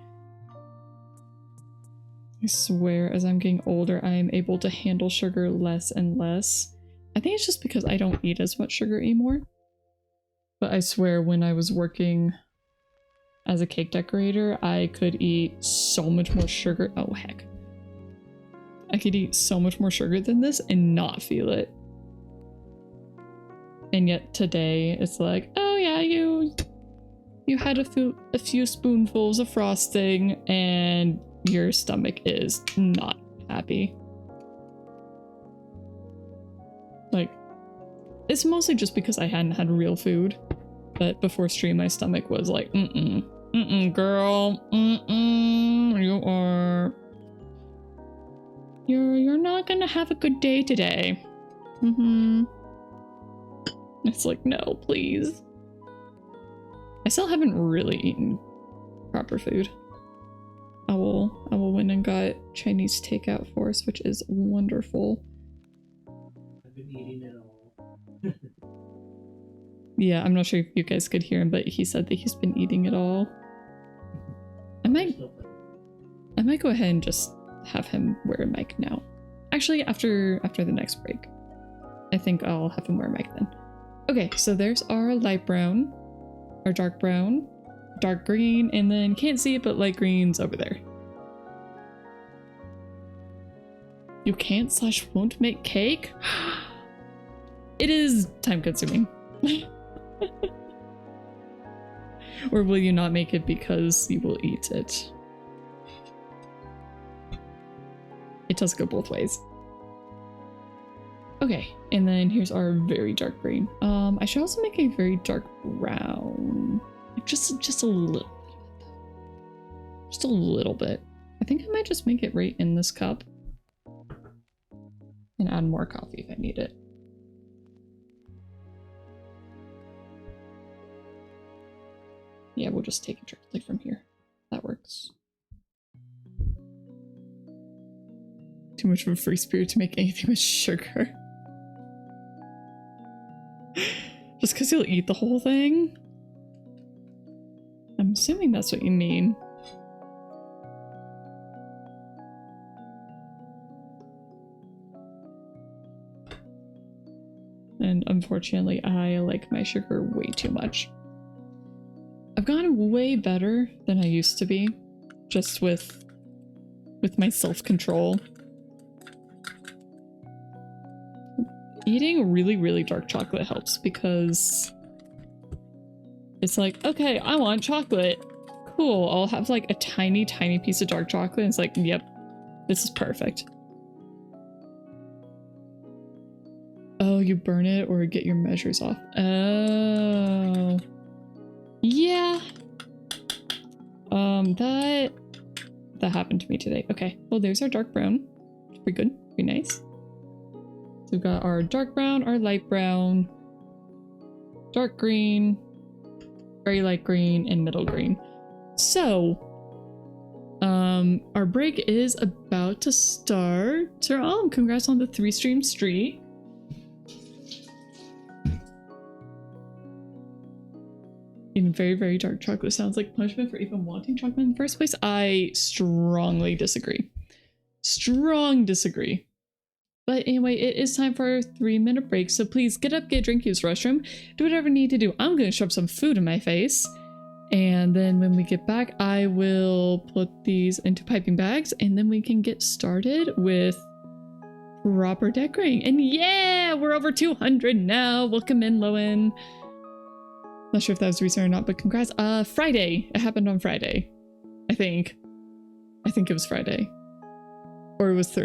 I swear, as I'm getting older, I am able to handle sugar less and less. I think it's just because I don't eat as much sugar anymore. But I swear, when I was working as a cake decorator, I could eat so much more sugar. Oh, heck. I could eat so much more sugar than this and not feel it. And yet today, it's like, oh yeah, you had a few spoonfuls of frosting and your stomach is not happy. Like, it's mostly just because I hadn't had real food. But before stream, my stomach was like, girl, you're not gonna have a good day today. It's like, no, please. I still haven't really eaten proper food. Owl went and got Chinese takeout for us, which is wonderful. I've been eating it all. Yeah, I'm not sure if you guys could hear him, but he said that he's been eating it all. I might go ahead and just have him wear a mic now. Actually, after the next break. I think I'll have him wear a mic then. Okay, so there's our light brown, our dark brown, dark green, and then can't see it, but light green's over there. You can't / won't make cake? It is time consuming. Or will you not make it because you will eat it? It does go both ways. Okay, and then here's our very dark green. I should also make a very dark brown. Just a little. Just a little bit. I think I might just make it right in this cup. And add more coffee if I need it. Yeah, we'll just take it directly from here. That works. Too much of a free spirit to make anything with sugar. Just because you'll eat the whole thing? I'm assuming that's what you mean. And unfortunately, I like my sugar way too much. I've gotten way better than I used to be, just with my self-control. Eating really, really dark chocolate helps because it's like, okay, I want chocolate. Cool, I'll have like a tiny, tiny piece of dark chocolate and it's like, yep, this is perfect. Oh, you burn it or get your measures off. Oh. Yeah. That happened to me today. Okay, well there's our dark brown. Pretty good, pretty nice. So we've got our dark brown, our light brown, dark green, very light green, and middle green. So, our break is about to start. Oh, congrats on the 3-stream streak. Eating very, very dark chocolate sounds like punishment for even wanting chocolate in the first place. I strongly disagree. Strong disagree. But anyway, it is time for our 3-minute break, so please get up, get a drink, use the restroom, do whatever you need to do. I'm gonna shove some food in my face, and then when we get back, I will put these into piping bags, and then we can get started with proper decorating. And yeah, we're over 200 now. Welcome in, Lowen. Not sure if that was recent or not, but congrats. Friday. It happened on Friday. I think it was Friday. Or it was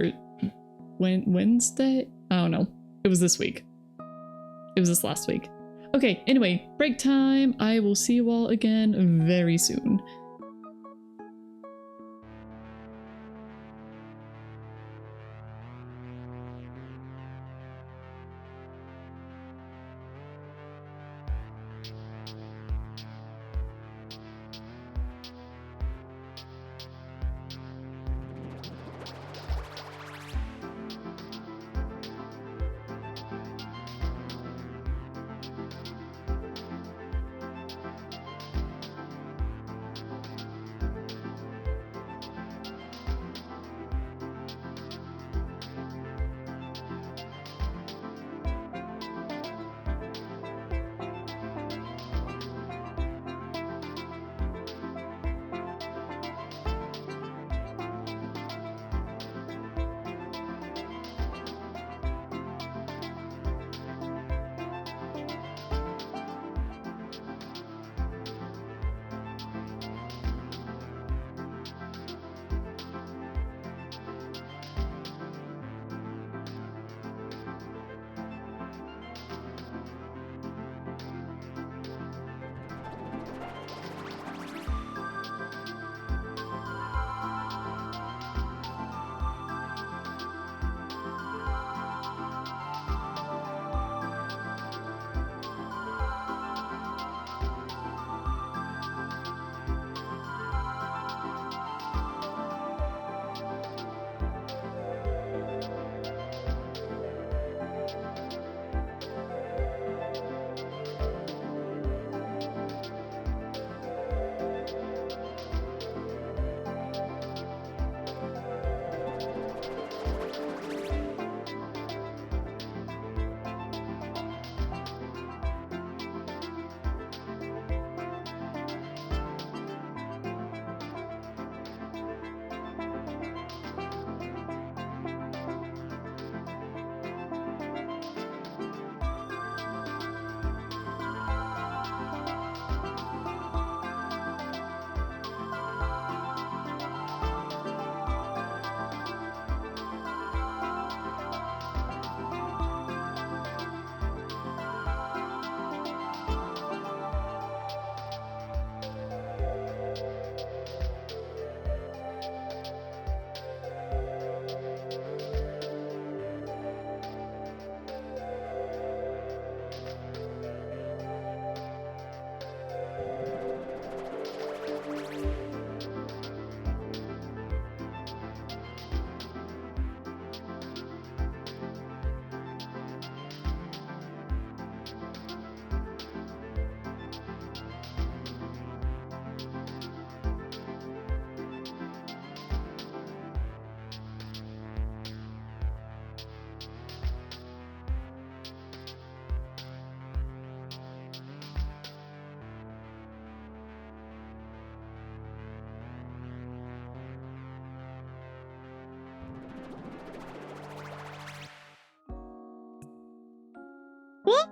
Wednesday? I don't know. It was this week. It was this last week. Okay, anyway, break time. I will see you all again very soon.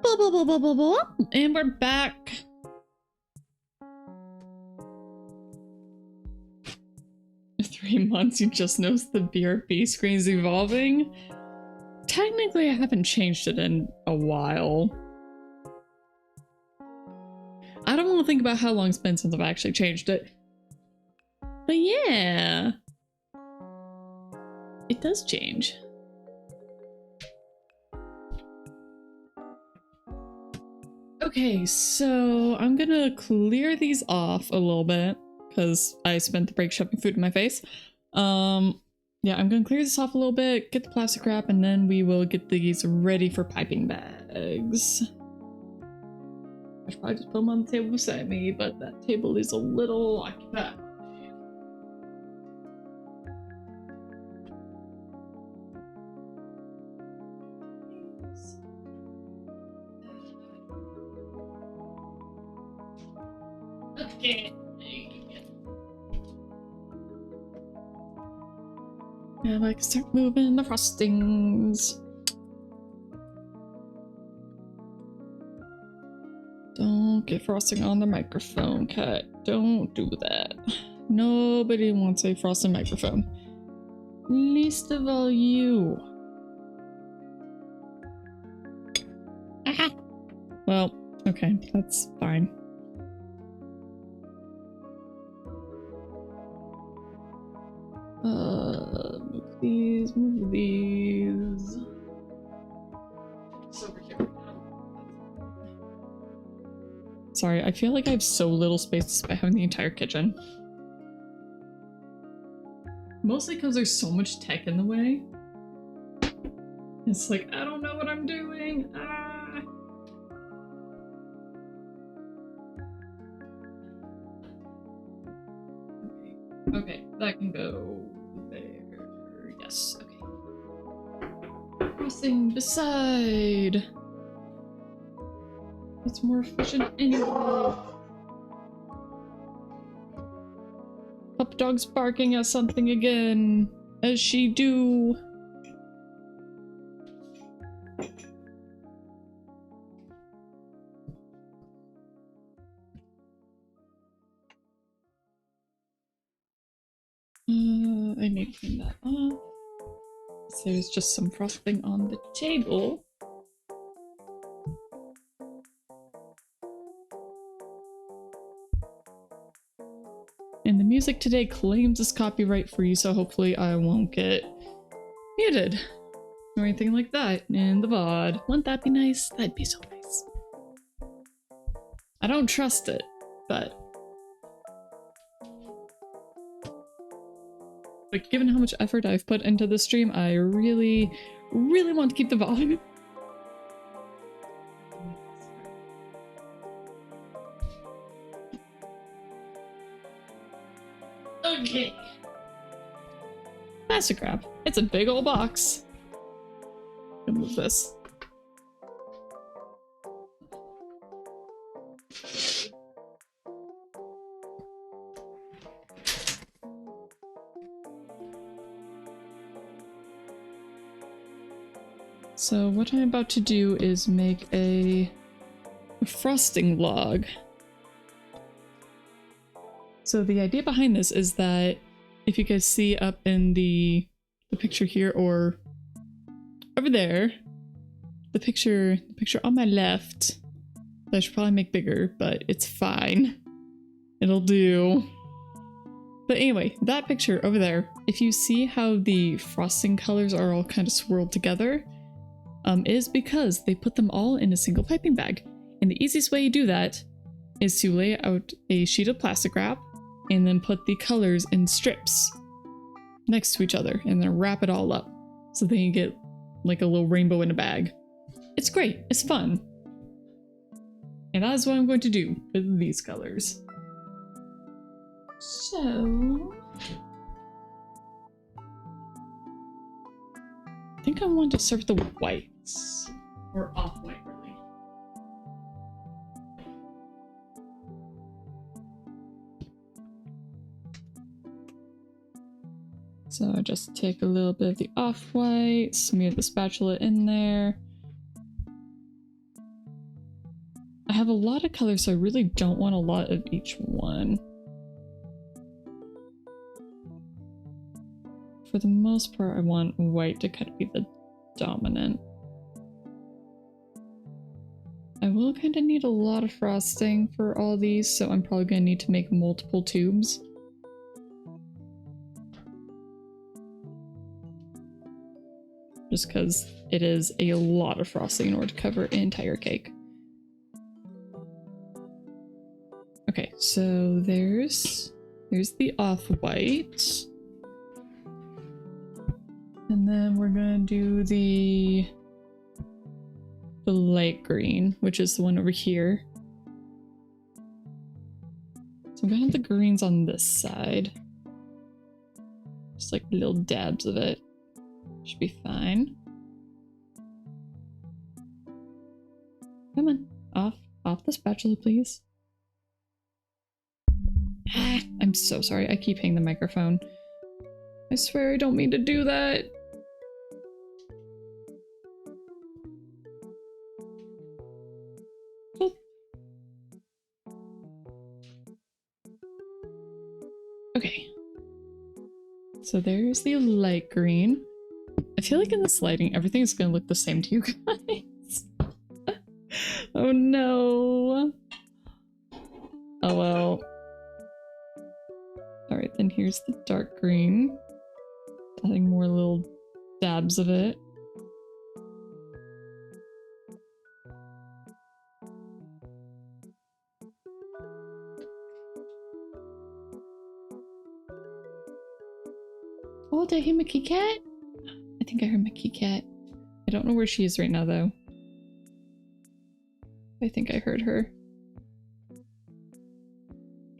Blah, blah, blah, blah, blah, blah. And we're back. In 3 months, you just noticed the BRB screen's evolving. Technically, I haven't changed it in a while. I don't want to think about how long it's been since I've actually changed it. But yeah. It does change. Okay, so I'm gonna clear these off a little bit because I spent the break shoving food in my face. Yeah, I'm gonna clear this off a little bit, get the plastic wrap, and then we will get these ready for piping bags. I should probably just put them on the table beside me, but that table is a little occupied. Okay. Yeah, I can start moving the frostings. Don't get frosting on the microphone, Kat. Don't do that. Nobody wants a frosted microphone. Least of all you. Aha! Well, okay, that's fine. Move these, move these. It's over here. Sorry, I feel like I have so little space despite having the entire kitchen. Mostly because there's so much tech in the way. It's like, I don't know what I'm doing. Ah. Okay, that can go there. Yes, okay. Crossing beside. It's more efficient anyway. Pup dog's barking at something again, as she do. I need to clean that off. So there's just some frosting on the table. And the music today claims it's copyright free, so hopefully I won't get muted or anything like that in the VOD. Wouldn't that be nice? That'd be so nice. I don't trust it, but given how much effort I've put into this stream, I really, really want to keep the VOD. Okay. Plastic wrap. It's a big old box. I'll move this. So what I'm about to do is make a frosting log. So the idea behind this is that if you guys see up in the picture here or over there, the picture on my left, that I should probably make bigger, but it's fine. It'll do. But anyway, that picture over there, if you see how the frosting colors are all kind of swirled together, is because they put them all in a single piping bag. And the easiest way you do that is to lay out a sheet of plastic wrap and then put the colors in strips next to each other and then wrap it all up. So then you get like a little rainbow in a bag. It's great, it's fun. And that is what I'm going to do with these colors. So I think I want to start with the whites, or off-white really. So I just take a little bit of the off-white, smear the spatula in there. have a lot of colors, so I really don't want a lot of each one. For the most part, I want white to kind of be the dominant. I will kind of need a lot of frosting for all these, so I'm probably going to need to make multiple tubes. Just because it is a lot of frosting in order to cover an entire cake. Okay, so there's the off-white. And then we're gonna do the light green, which is the one over here. So I'm gonna have the greens on this side. Just like little dabs of it. Should be fine. Come on, off the spatula, please. Ah, I'm so sorry. I keep hitting the microphone. I swear I don't mean to do that. Oh. Okay. So there's the light green. I feel like in this lighting, everything's gonna look the same to you guys. Oh no. Oh well. Alright, then here's the dark green. Adding more little dabs of it. Oh, did I hear my kitty cat? I think I heard my kitty cat. I don't know where she is right now, though. I think I heard her.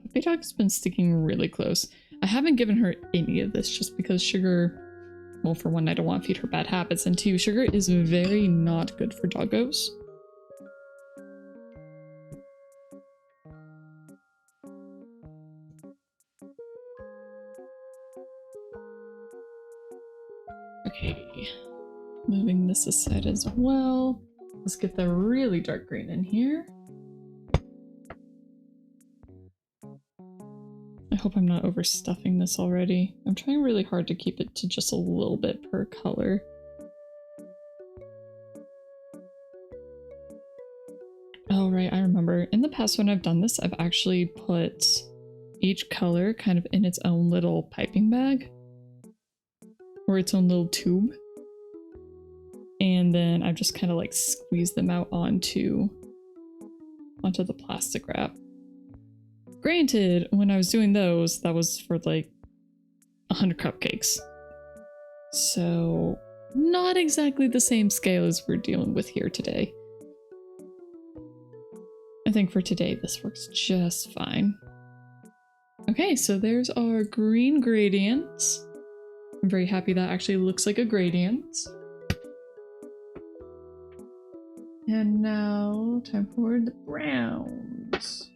Puppy Dog's been sticking really close. I haven't given her any of this just because Sugar... Well, for one, I don't want to feed her bad habits, and two, Sugar is very not good for doggos. Okay, moving this aside as well. Let's get the really dark green in here. I hope I'm not overstuffing this already. I'm trying really hard to keep it to just a little bit per color. Oh right, I remember. In the past when I've done this, I've actually put each color kind of in its own little piping bag. Or its own little tube. And then I've just kind of like squeezed them out onto the plastic wrap. Granted, when I was doing those, that was for like 100 cupcakes. So not exactly the same scale as we're dealing with here today. I think for today this works just fine. Okay, so there's our green gradients. I'm very happy that actually looks like a gradient. And now, time for the browns.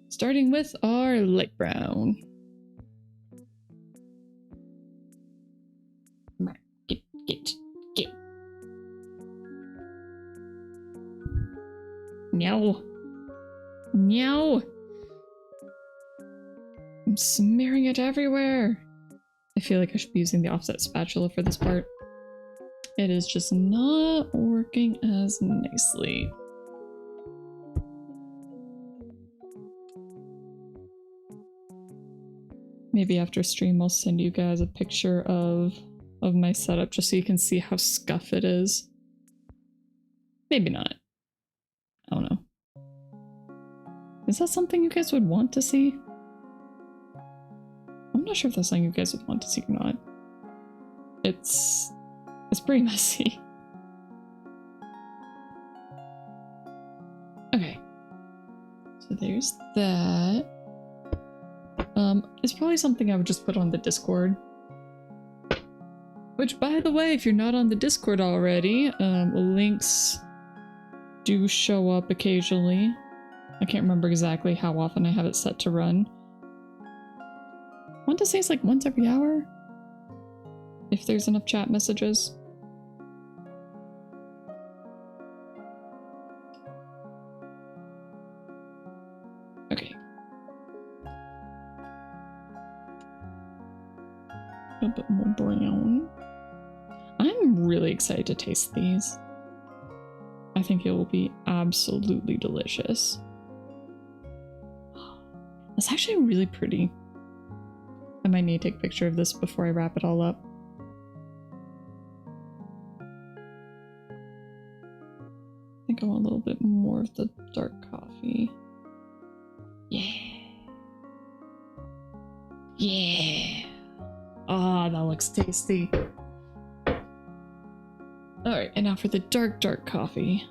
Starting with our light brown. Get. Meow. Meow. I'm smearing it everywhere. I feel like I should be using the offset spatula for this part. It is just not working as nicely. Maybe after stream I'll send you guys a picture of my setup just so you can see how scuffed it is. Maybe not. I don't know. Is that something you guys would want to see? I'm not sure if that's something you guys would want to see or not. It's pretty messy. Okay. So there's that. It's probably something I would just put on the Discord. Which, by the way, if you're not on the Discord already, links do show up occasionally. I can't remember exactly how often I have it set to run. I want to say it's like once every hour? If there's enough chat messages. A bit more brown. I'm really excited to taste these. I think it will be absolutely delicious. That's actually really pretty. I might need to take a picture of this before I wrap it all up. I think I want a little bit more of the dark coffee. Yeah. Yeah. Ah, that looks tasty. Alright, and now for the dark coffee.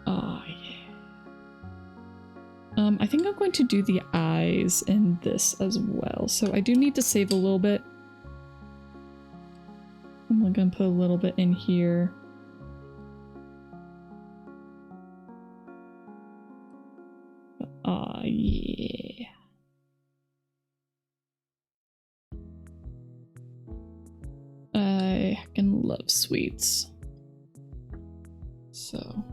Ah, yeah. I think I'm going to do the eyes in this as well. So I do need to save a little bit. I'm gonna put a little bit in here. Ah, yeah. I heckin' love sweets. So.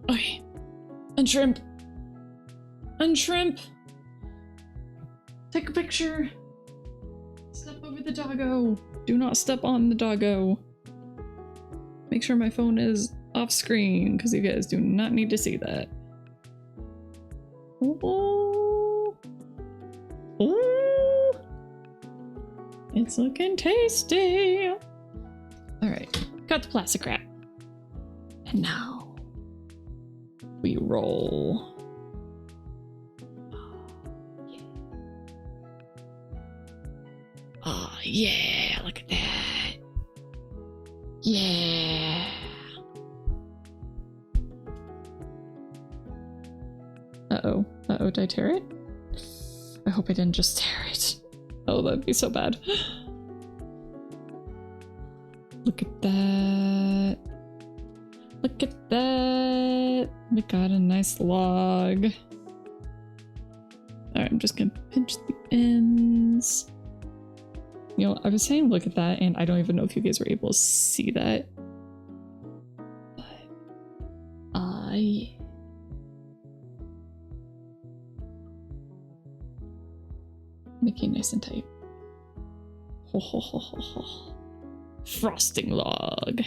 Okay. And shrimp. And shrimp. Take a picture. Step over the doggo. Do not step on the doggo. Make sure my phone is off screen because you guys do not need to see that. Oh. Oh. It's looking tasty. Alright, got the plastic wrap. And now we roll. Oh yeah, look at that. Yeah. Uh-oh. Uh-oh, did I tear it? I hope I didn't just tear it. Oh, that'd be so bad. Look at that. Look at that. We got a nice log. Alright, I'm just gonna pinch the ends. You know, I was saying look at that, and I don't even know if you guys were able to see that. But, yeah. Making nice and tight. Ho ho ho ho ho. Frosting log.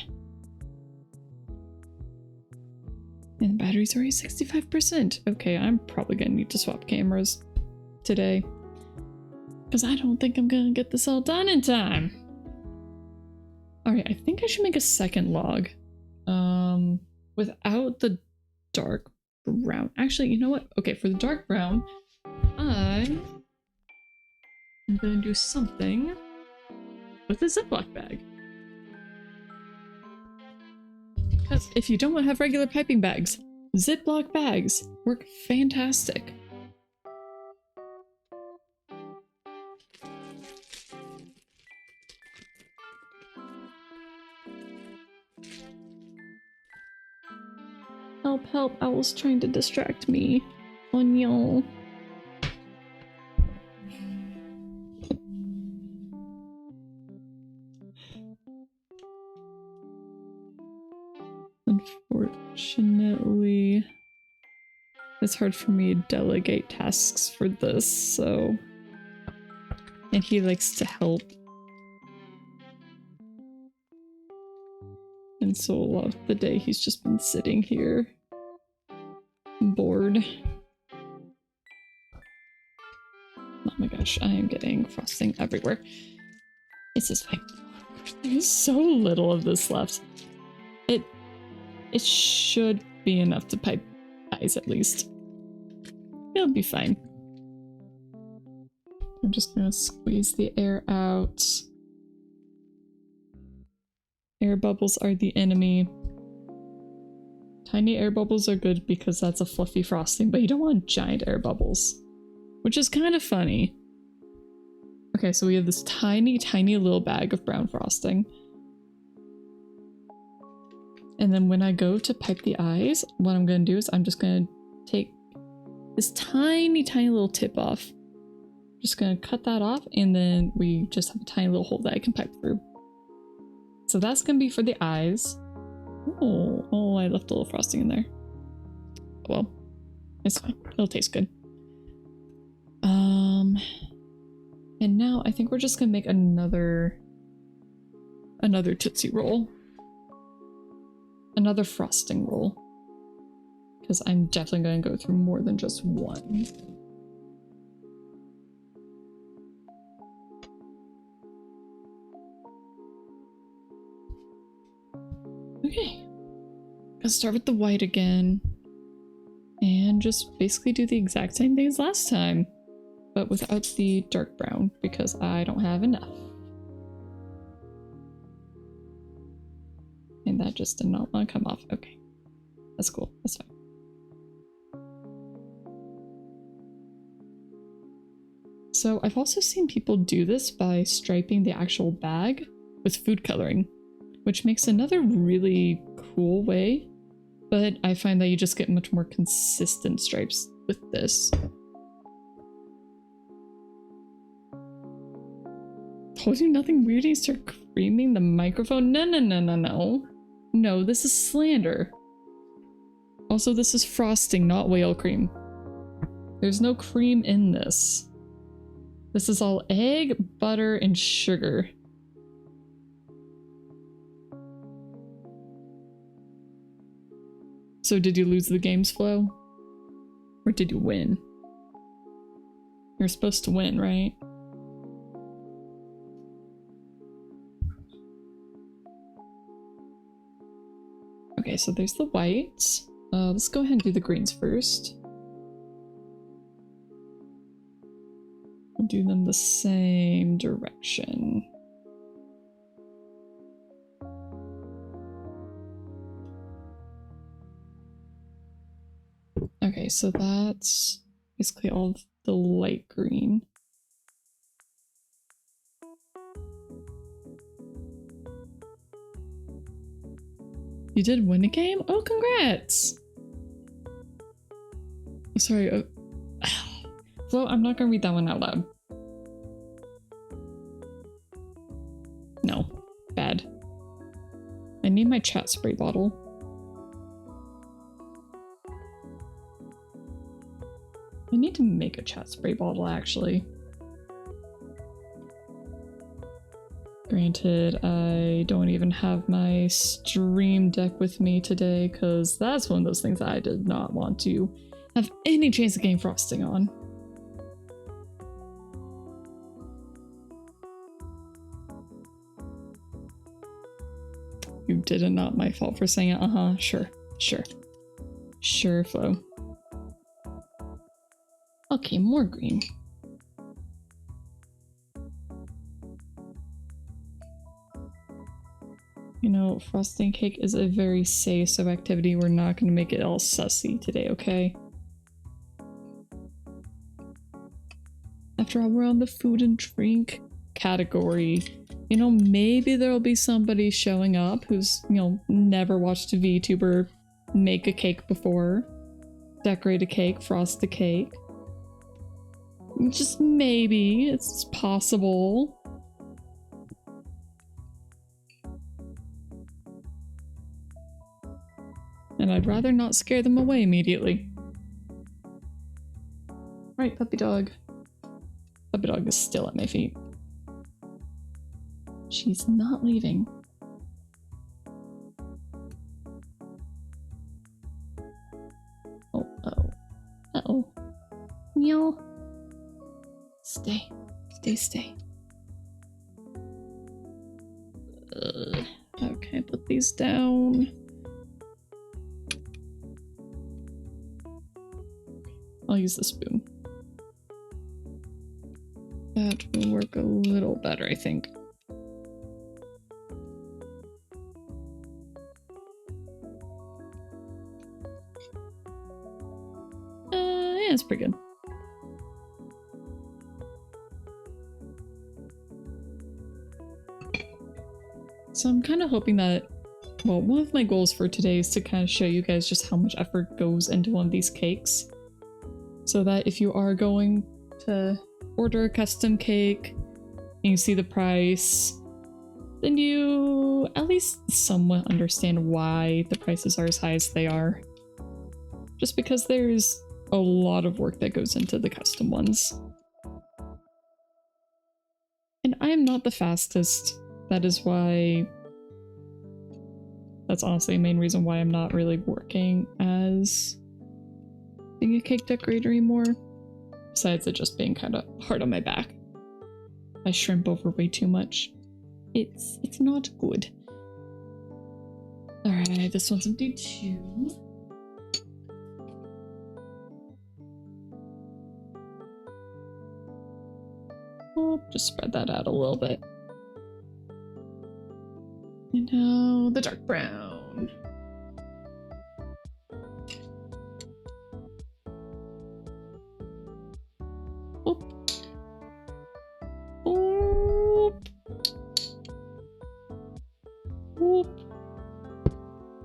And the battery's already 65%. Okay, I'm probably gonna need to swap cameras today. Because I don't think I'm gonna get this all done in time. Alright, I think I should make a second log. Without the dark brown. Actually, you know what? Okay, for the dark brown, I'm gonna do something with a Ziploc bag. Because if you don't have regular piping bags, Ziploc bags work fantastic. Help, help, Owl's trying to distract me. Oh no. Unfortunately, it's hard for me to delegate tasks for this, so... And he likes to help. And so a lot of the day he's just been sitting here. Bored. Oh my gosh, I am getting frosting everywhere. It's just like... There's so little of this left. It should be enough to pipe eyes at least. It'll be fine. I'm just gonna squeeze the air out. Air bubbles are the enemy. Tiny air bubbles are good because that's a fluffy frosting, but you don't want giant air bubbles. Which is kind of funny. Okay, so we have this tiny, tiny little bag of brown frosting. And then when I go to pipe the eyes, what I'm going to do is I'm just going to take this tiny, tiny little tip off. Just going to cut that off, and then we just have a tiny little hole that I can pipe through. So that's going to be for the eyes. Oh, I left a little frosting in there. Well, It's fine. It'll taste good. And now I think we're just gonna make another Tootsie Roll. Another frosting roll. Because I'm definitely gonna go through more than just one. Okay. Let's start with the white again. And just basically do the exact same thing as last time. But without the dark brown, because I don't have enough. And that just did not want to come off. Okay. That's cool. That's fine. So I've also seen people do this by striping the actual bag with food coloring, which makes another really cool way. But I find that you just get much more consistent stripes with this. Told you nothing weird, you start creaming the microphone? No, no, no, no, no. No, this is slander. Also, this is frosting, not whale cream. There's no cream in this. This is all egg, butter, and sugar. So did you lose the game's flow? Or did you win? You're supposed to win, right? Okay, so there's the whites. Let's go ahead and do the greens first. We'll do them the same direction. Okay, so that's basically all of the light green. You did win a game? Oh, congrats! Sorry. Flo, I'm not gonna read that one out loud. No. Bad. I need my chat spray bottle. I need to make a chat spray bottle, actually. Granted, I don't even have my stream deck with me today, because that's one of those things I did not want to have any chance of getting frosting on. You did it, not my fault for saying it. Sure, sure. Sure, Flo. Okay, more green. You know, frosting cake is a very say-so activity. We're not going to make it all sussy today, okay? After all, we're on the food and drink category. You know, maybe there'll be somebody showing up who's, you know, never watched a VTuber make a cake before. Decorate a cake, frost a cake. Just maybe. It's possible. And I'd rather not scare them away immediately. Right, puppy dog. Puppy dog is still at my feet. She's not leaving. Oh, uh-oh. Uh-oh. Meow. Stay. Stay, stay. Okay, put these down. I'll use the spoon. That will work a little better, I think. Yeah, it's pretty good. So I'm kind of hoping that, well, one of my goals for today is to kind of show you guys just how much effort goes into one of these cakes. So that if you are going to order a custom cake and you see the price, then you at least somewhat understand why the prices are as high as they are. Just because there's a lot of work that goes into the custom ones. And I am not the fastest. That is why... That's honestly the main reason why I'm not really working as being a cake decorator anymore. Besides it just being kind of hard on my back. I shrimp over way too much. It's not good. Alright, this one's empty too. Oh, just spread that out a little bit. And now the dark brown. Oop. Oop. Oop.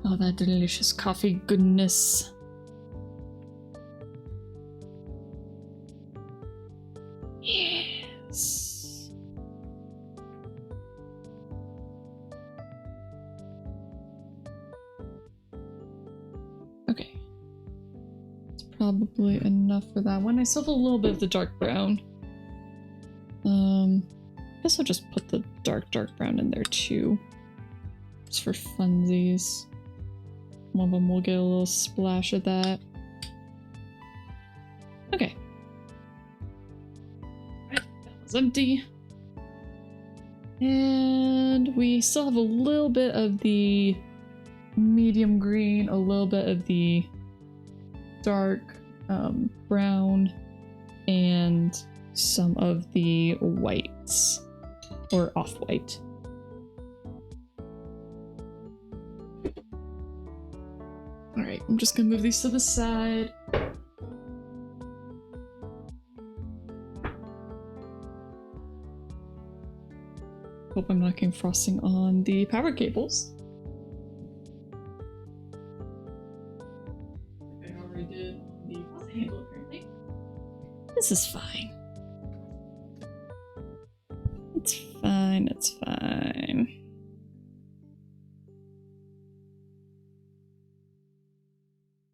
Oh, that delicious coffee goodness. Yes. Okay. It's probably enough for that one. I still have a little bit of the dark brown. I guess I'll just put the dark brown in there too. Just for funsies. One of them will get a little splash of that. Okay. Right, that was empty. And we still have a little bit of the medium green, a little bit of the dark brown, and some of the whites, or off-white. Alright, I'm just gonna move these to the side. Hope I'm not getting frosting on the power cables. I already did on the faucet handle apparently. This is fine. It's fine, it's fine.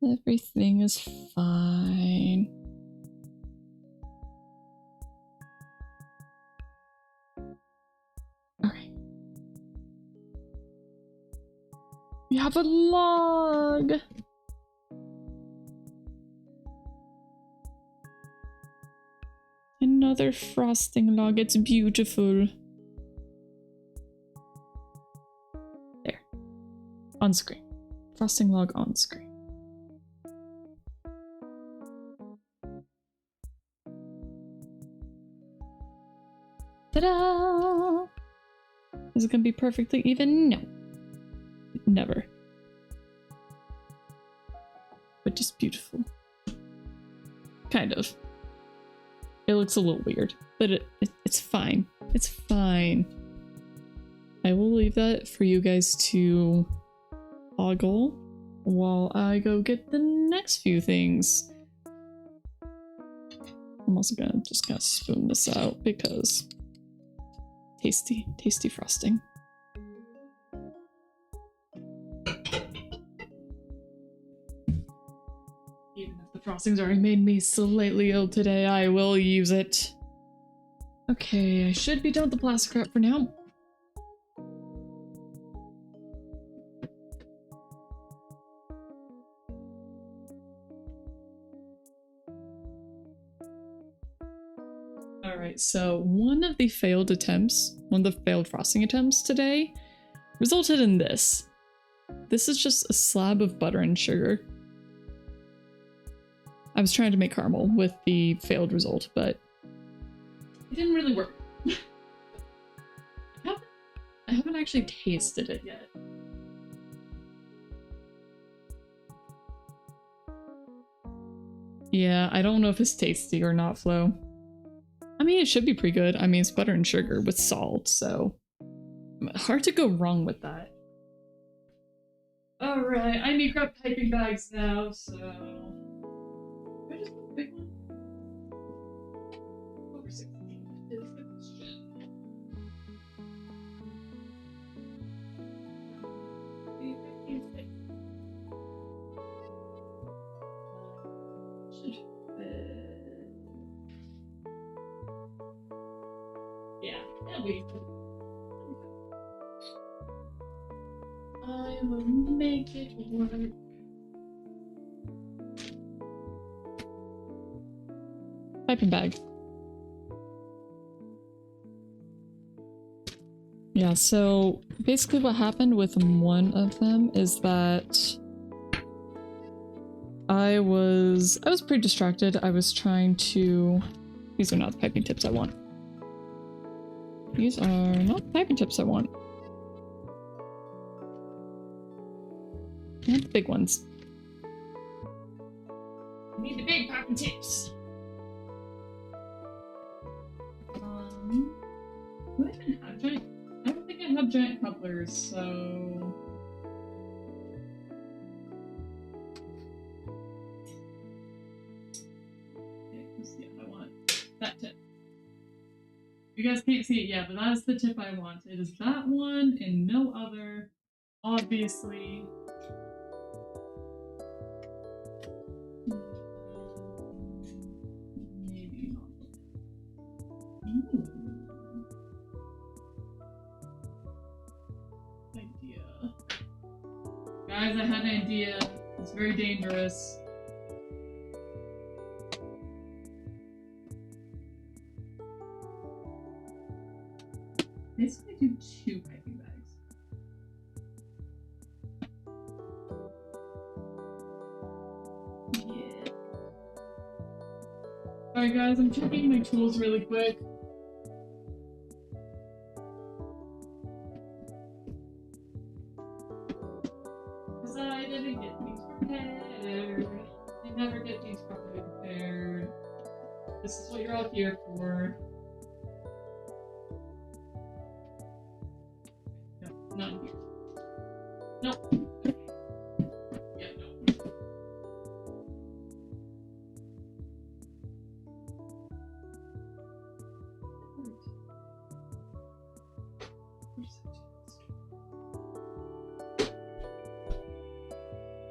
Everything is fine. Okay. We have a log! Another frosting log, it's beautiful. There. On screen. Frosting log on screen. Ta-da! Is it gonna be perfectly even? No. Never. But just beautiful. Kind of. It looks a little weird, but it's fine. It's fine. I will leave that for you guys to ogle while I go get the next few things. I'm also gonna just kind of spoon this out because tasty, tasty frosting. Even if the frosting's already made me slightly ill today, I will use it. Okay, I should be done with the plastic wrap for now. Alright, so one of the failed frosting attempts today resulted in this. This is just a slab of butter and sugar. I was trying to make caramel with the failed result, but it didn't really work. I haven't actually tasted it yet. Yeah, I don't know if it's tasty or not, Flo. I mean, it should be pretty good. I mean, it's butter and sugar with salt, so hard to go wrong with that. Alright, I need to grab piping bags now, so... Can I just put a big one? Over 16 is the question. Should I will make it work. Piping bag. Yeah, so basically what happened with one of them is that I was pretty distracted. I was trying to... These are not the piping tips I want. These are not the piping tips I want. I want the big ones. I need the big piping tips. Do I even have giant? I don't think I have giant couplers, so... Okay, let's see if I want that tip. You guys can't see it yet, but that is the tip I want. It is that one and no other. Obviously. Maybe not. Ooh. Idea. Guys, I had an idea. It's very dangerous. Basically do 2 piping bags. Yeah. Alright guys, I'm checking my tools really quick. Because I didn't get these prepared. I never get these properly prepared. This is what you're all here for. Not here. Nope. Yeah, no.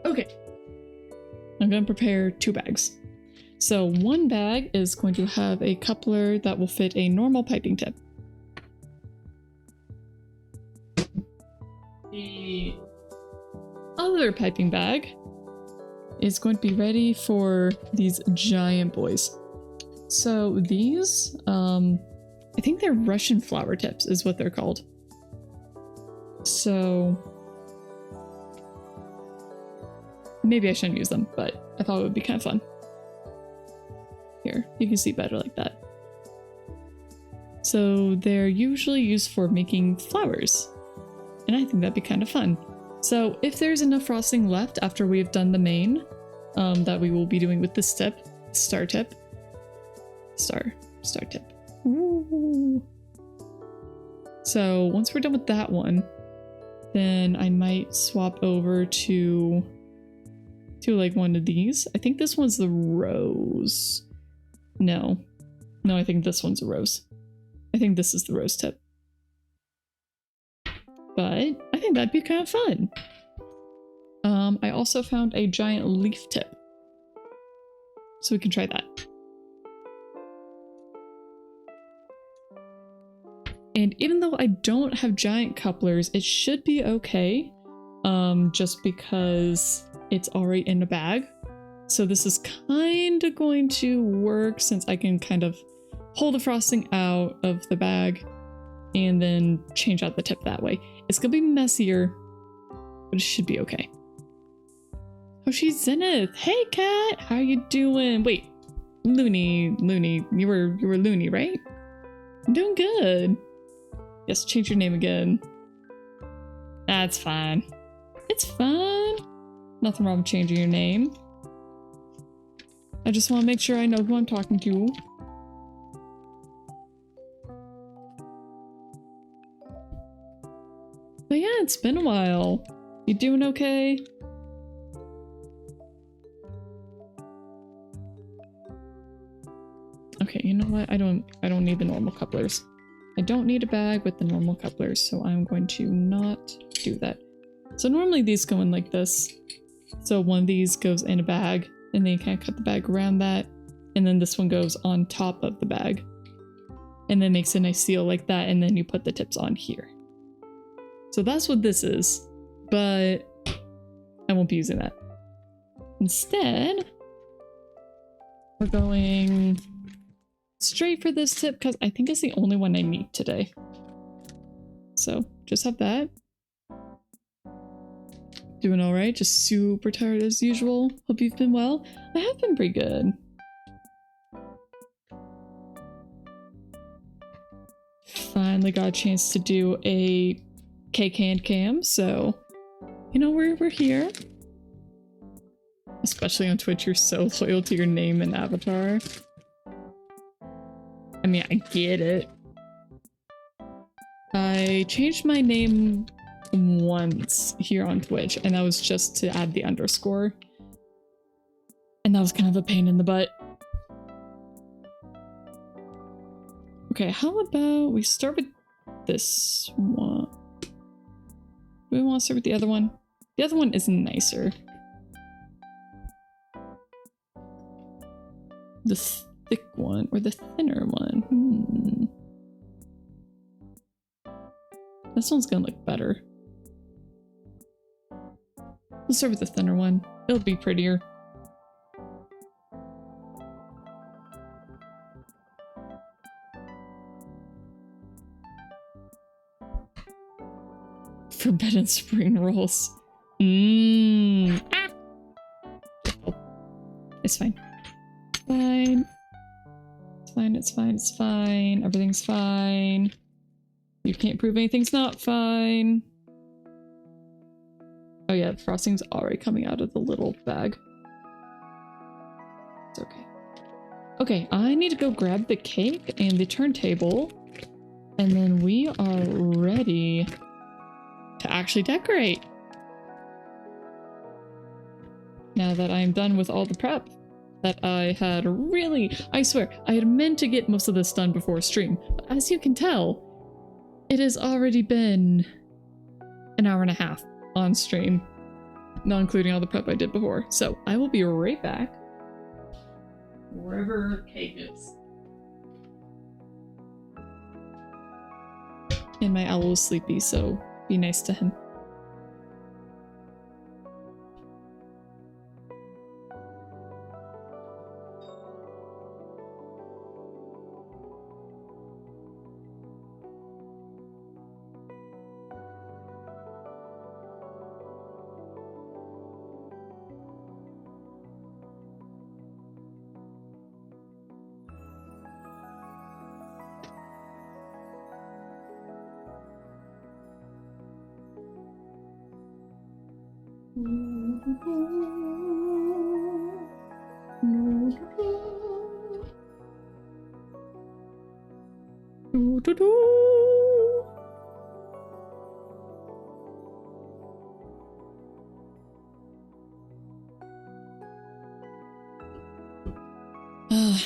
Okay. I'm going to prepare 2 bags. So one bag is going to have a coupler that will fit a normal piping tip. The other piping bag is going to be ready for these giant boys. So these, I think they're Russian flower tips is what they're called. So maybe I shouldn't use them, but I thought it would be kind of fun. Here, you can see better like that. So they're usually used for making flowers. And I think that'd be kind of fun. So if there's enough frosting left after we have done the main, that we will be doing with this tip, star tip. Star tip. Ooh. So once we're done with that one, then I might swap over to like one of these. I think this one's the rose. No, I think this one's a rose. I think this is the rose tip. But I think that'd be kind of fun. I also found a giant leaf tip. So we can try that. And even though I don't have giant couplers, it should be okay. Just because it's already in a bag. So this is kind of going to work since I can kind of pull the frosting out of the bag and then change out the tip that way. It's gonna be messier, but it should be okay. Oh, she's Zenith. Hey, Cat. How you doing? Wait, Looney. You were Looney, right? I'm doing good. Yes, change your name again. That's fine. It's fine. Nothing wrong with changing your name. I just want to make sure I know who I'm talking to. But yeah, it's been a while. You doing okay? Okay, you know what? I don't need the normal couplers. I don't need a bag with the normal couplers, so I'm going to not do that. So normally these go in like this. So one of these goes in a bag, and then you kind of cut the bag around that, and then this one goes on top of the bag. and then makes a nice seal like that, and then you put the tips on here. So that's what this is, but I won't be using that. Instead, we're going straight for this tip because I think it's the only one I need today. So just have that. Doing all right, just super tired as usual. Hope you've been well. I have been pretty good. Finally got a chance to do a cake hand cam, so you know we're here. Especially on Twitch, you're so loyal to your name and avatar. I mean, I get it. I changed my name once here on Twitch, and that was just to add the underscore. And that was kind of a pain in the butt. Okay, how about we start with this one? Do we want to start with the other one? The other one is nicer. The thick one or the thinner one? This one's gonna look better. Let's start with the thinner one. It'll be prettier. Forbidden spring rolls. Ah! Oh, it's fine. Fine. It's fine, it's fine, it's fine. Everything's fine. You can't prove anything's not fine. Oh yeah, the frosting's already coming out of the little bag. It's okay. Okay, I need to go grab the cake and the turntable. And then we are ready to actually decorate. Now that I'm done with all the prep that I had really, I swear, I had meant to get most of this done before stream. But as you can tell, it has already been an hour and a half on stream, not including all the prep I did before. So I will be right back. Wherever cake is. And my owl is sleepy, so be nice to him.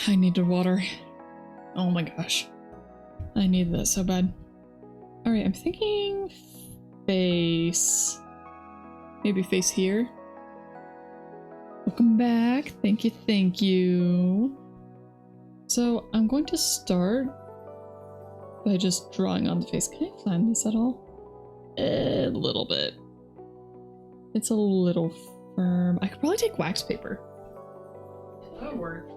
I need to water. Oh my gosh. I need that so bad. Alright, I'm thinking face. Maybe face here. Welcome back. Thank you, thank you. So I'm going to start by just drawing on the face. Can I plan this at all? A little bit. It's a little firm. I could probably take wax paper. That would work.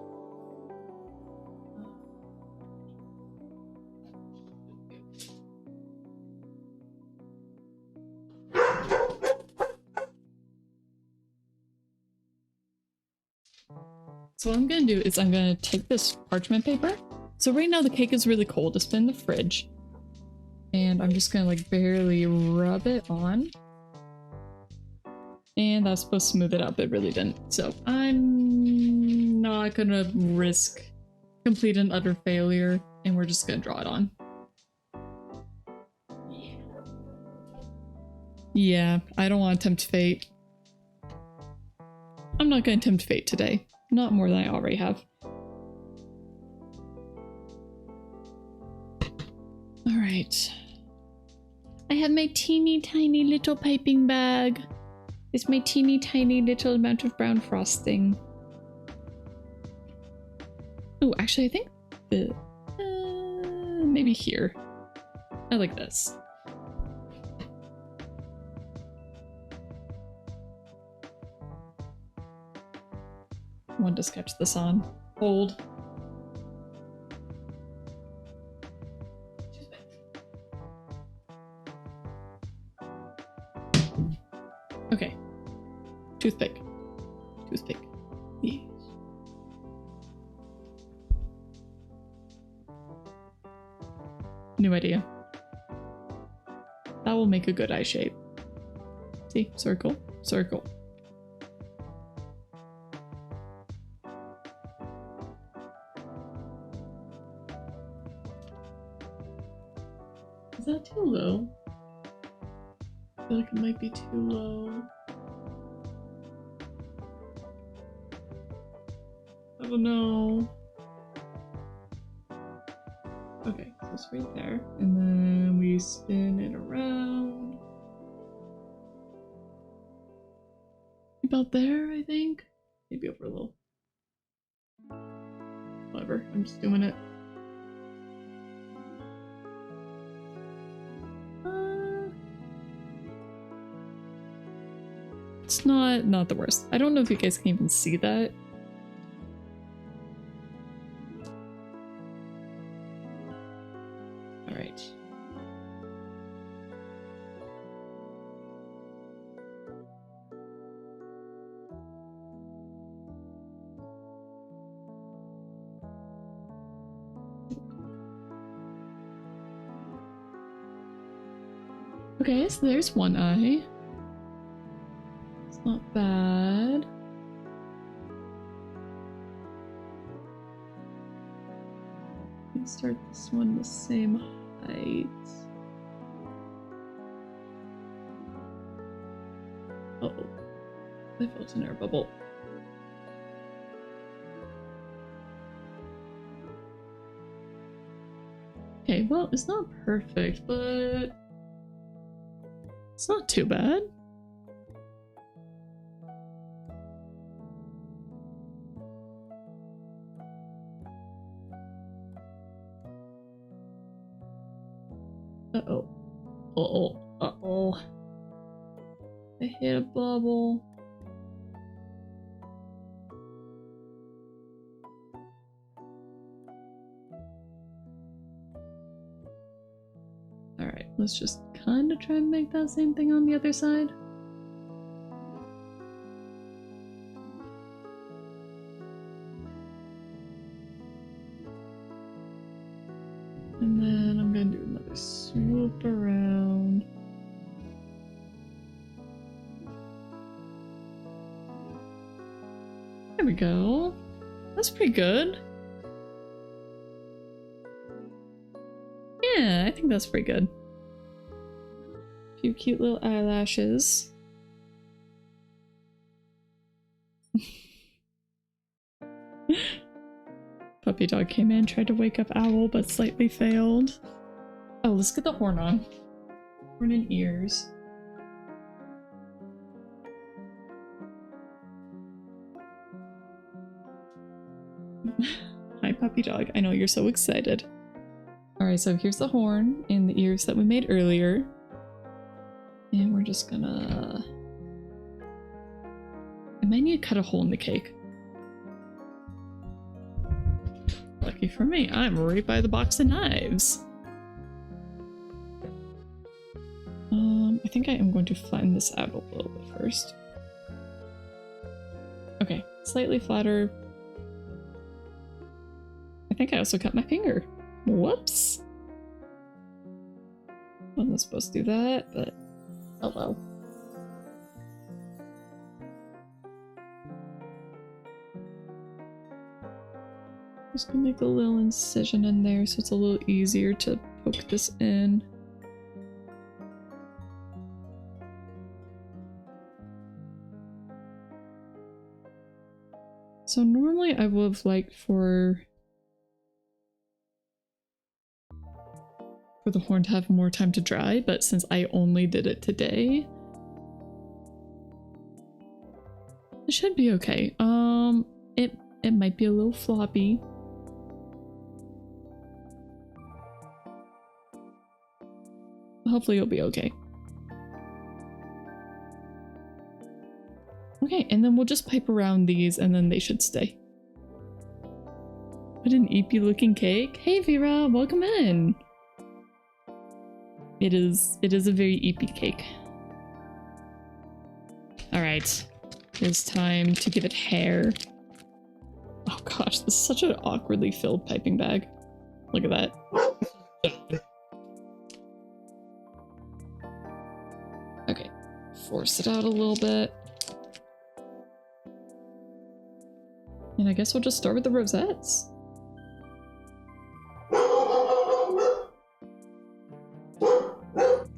So what I'm gonna do is I'm gonna take this parchment paper. So right now the cake is really cold. It's been in the fridge. And I'm just gonna like barely rub it on. And that was supposed to smooth it out, but it really didn't. So I'm not gonna risk complete and utter failure. And we're just gonna draw it on. Yeah, I don't want to tempt fate. I'm not gonna tempt fate today. Not more than I already have. Alright. I have my teeny tiny little piping bag. It's my teeny tiny little amount of brown frosting. Oh, actually I think the... maybe here. I like this. Want to sketch this on. Hold. Okay. Toothpick. Toothpick. Yes. New idea. That will make a good eye shape. See? Circle. Circle. Is that too low? I feel like it might be too low. I don't know. Okay, so it's right there. And then we spin it around. About there, I think. Maybe over a little. Whatever, I'm just doing it. It's not the worst. I don't know if you guys can even see that. All right. Okay, so there's one eye. It's not bad. Let's start this one the same height. Uh-oh. I felt an air bubble. Okay, well, it's not perfect, but it's not too bad. Uh-oh. Uh-oh. Uh-oh. I hit a bubble. Alright, let's just kind of try and make that same thing on the other side. And then I'm gonna do another swoop around. There we go. That's pretty good. Yeah, I think that's pretty good. A few cute little eyelashes. Puppy dog came in, tried to wake up Owl, but slightly failed. Oh, let's get the horn on. Horn and ears. Hi, puppy dog. I know you're so excited. Alright, so here's the horn and the ears that we made earlier. And we're just gonna... I might need to cut a hole in the cake. Lucky for me, I'm right by the box of knives. I think I am going to flatten this out a little bit first. Okay, slightly flatter. I think I also cut my finger. Whoops! Wasn't supposed to do that, but oh well. Just gonna make a little incision in there so it's a little easier to poke this in. So normally I would have liked for the horn to have more time to dry, but since I only did it today, it should be okay. It might be a little floppy. hopefully you'll be okay. Okay, and then we'll just pipe around these and then they should stay. What an eepy looking cake. Hey Vera, welcome in. It is a very eepy cake. Alright. It's time to give it hair. Oh gosh, this is such an awkwardly filled piping bag. Look at that. Okay. Force it out a little bit. And I guess we'll just start with the rosettes.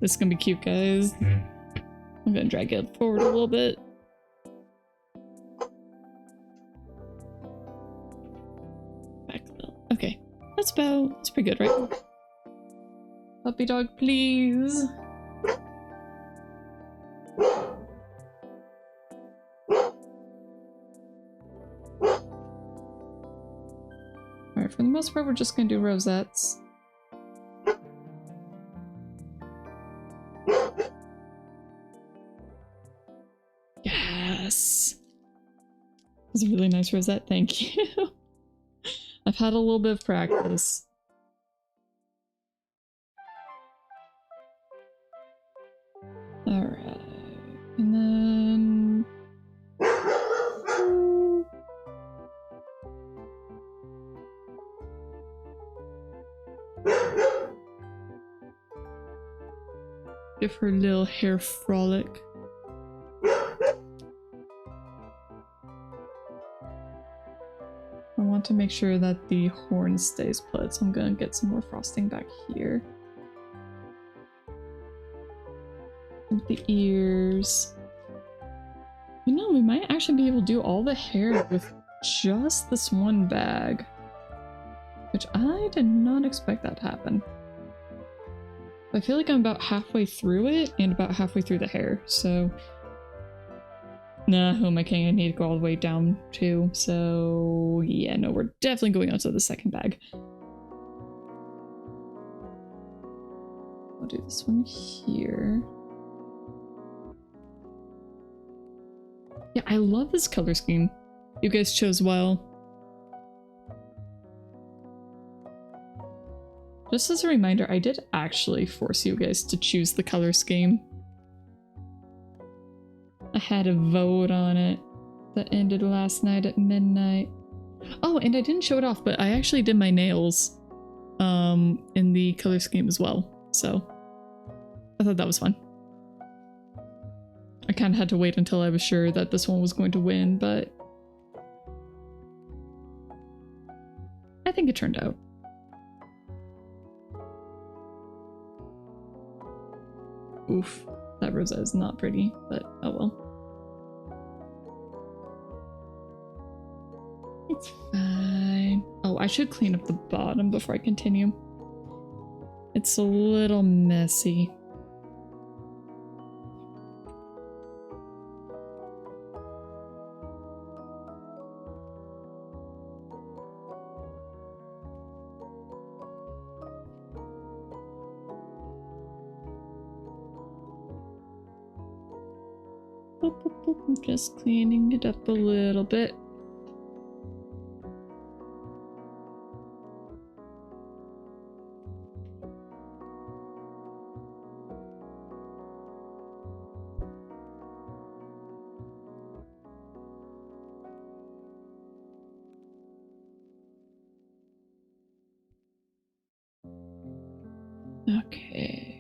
This is gonna be cute, guys. I'm gonna drag it forward a little bit. Back a little. Okay. That's pretty good, right? Puppy dog, please. Alright, for the most part, we're just gonna do rosettes. Yes! It's a really nice rosette, thank you. I've had a little bit of practice. Alright, and then... give her a little hair frolic. I want to make sure that the horn stays put, so I'm gonna get some more frosting back here. With the ears. You know, we might actually be able to do all the hair with just this one bag. Which I did not expect that to happen. I feel like I'm about halfway through it and about halfway through the hair, so... Nah, who am I kidding? I need to go all the way down too, so... yeah, no, we're definitely going on to the second bag. I'll do this one here. Yeah, I love this color scheme. You guys chose well. Just as a reminder, I did actually force you guys to choose the color scheme. I had a vote on it that ended last night at midnight. Oh, and I didn't show it off, but I actually did my nails in the color scheme as well. So I thought that was fun. I kind of had to wait until I was sure that this one was going to win, but I think it turned out. Oof, that rosette is not pretty, but oh well. It's fine. Oh, I should clean up the bottom before I continue. It's a little messy. I'm just cleaning it up a little bit. Okay.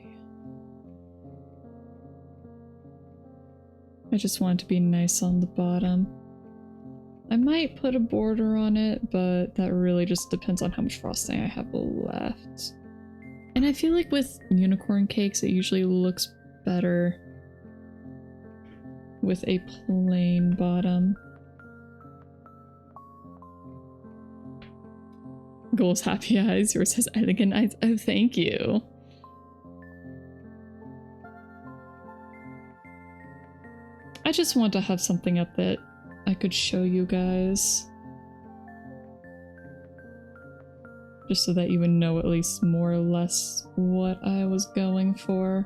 I just want it to be nice on the bottom. I might put a border on it, but that really just depends on how much frosting I have left. And I feel like with unicorn cakes, it usually looks better with a plain bottom. Goals happy eyes, yours has elegant eyes. Oh, thank you. I just want to have something up that I could show you guys. just so that you would know at least more or less what I was going for.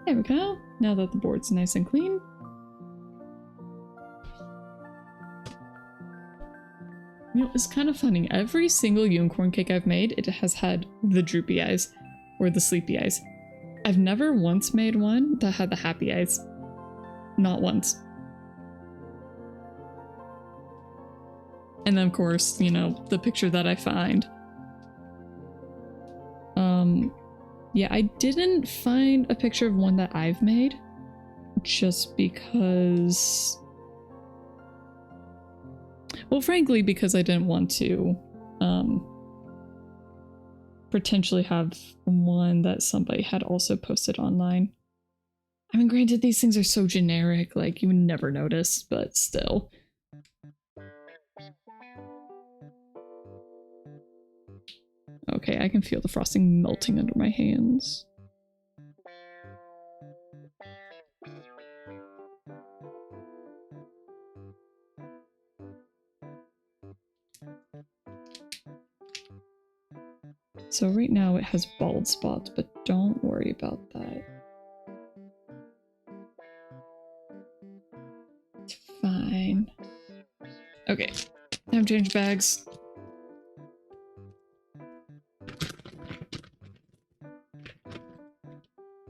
There we go. Now that the board's nice and clean. You know, it's kind of funny. Every single unicorn cake I've made, it has had the droopy eyes or the sleepy eyes. I've never once made one that had the happy eyes. Not once. And then, of course, you know, the picture that I find. Yeah, I didn't find a picture of one that I've made. Just because... Well, frankly, because I didn't want to, potentially have one that somebody had also posted online. I mean, granted, these things are so generic, like, you would never notice, but still. Okay, I can feel the frosting melting under my hands. So right now it has bald spots, but don't worry about that. It's fine. Okay, time to change bags.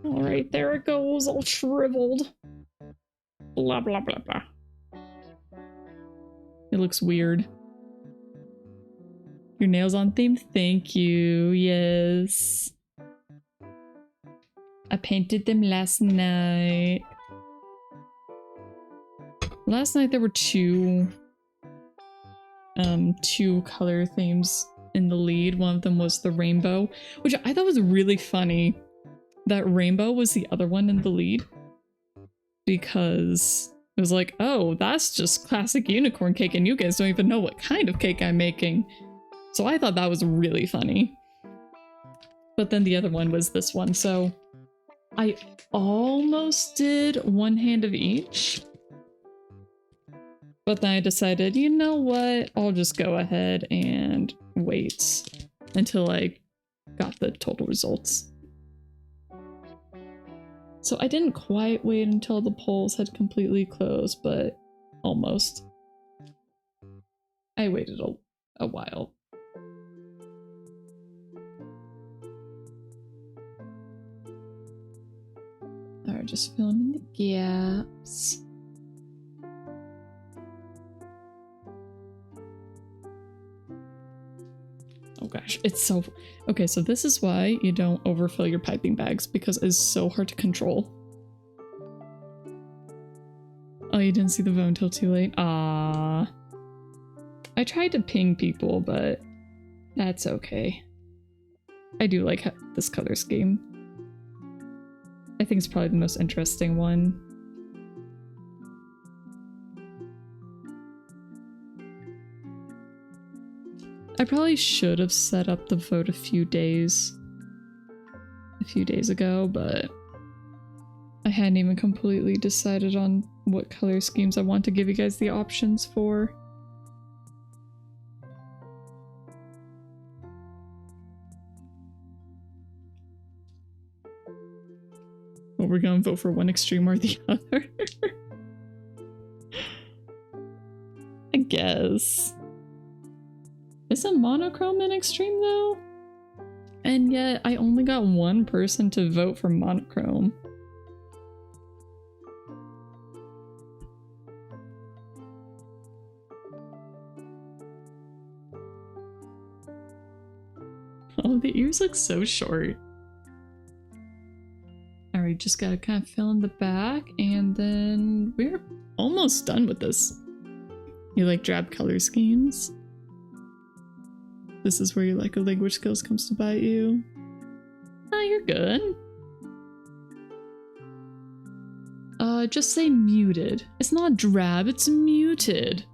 Alright, there it goes, all shriveled. Blah, blah, blah, blah. It looks weird. Your nails on theme? Thank you, yes. I painted them last night. Last night there were two color themes in the lead. One of them was the rainbow, which I thought was really funny. That rainbow was the other one in the lead. Because it was like, oh, that's just classic unicorn cake and you guys don't even know what kind of cake I'm making. So I thought that was really funny. But then the other one was this one, so I almost did one hand of each. But then I decided, you know what, I'll just go ahead and wait until I got the total results. So I didn't quite wait until the polls had completely closed, but almost. I waited a while. Alright, just filling in the gaps. Oh gosh, it's so... Okay, so this is why you don't overfill your piping bags, because it's so hard to control. Oh, you didn't see the vote until too late? Ah. I tried to ping people, but that's okay. I do like this color scheme. I think it's probably the most interesting one. I probably should have set up the vote a few days ago, but I hadn't even completely decided on what color schemes I want to give you guys the options for. Well, we're gonna vote for one extreme or the other. I guess. Isn't monochrome an extreme though? And yet I only got one person to vote for monochrome. Oh, the ears look so short. Alright, just gotta kind of fill in the back and then we're almost done with this. You like drab color schemes? This is where your lack of language skills comes to bite you. Oh, you're good. Just say muted. It's not drab, it's muted.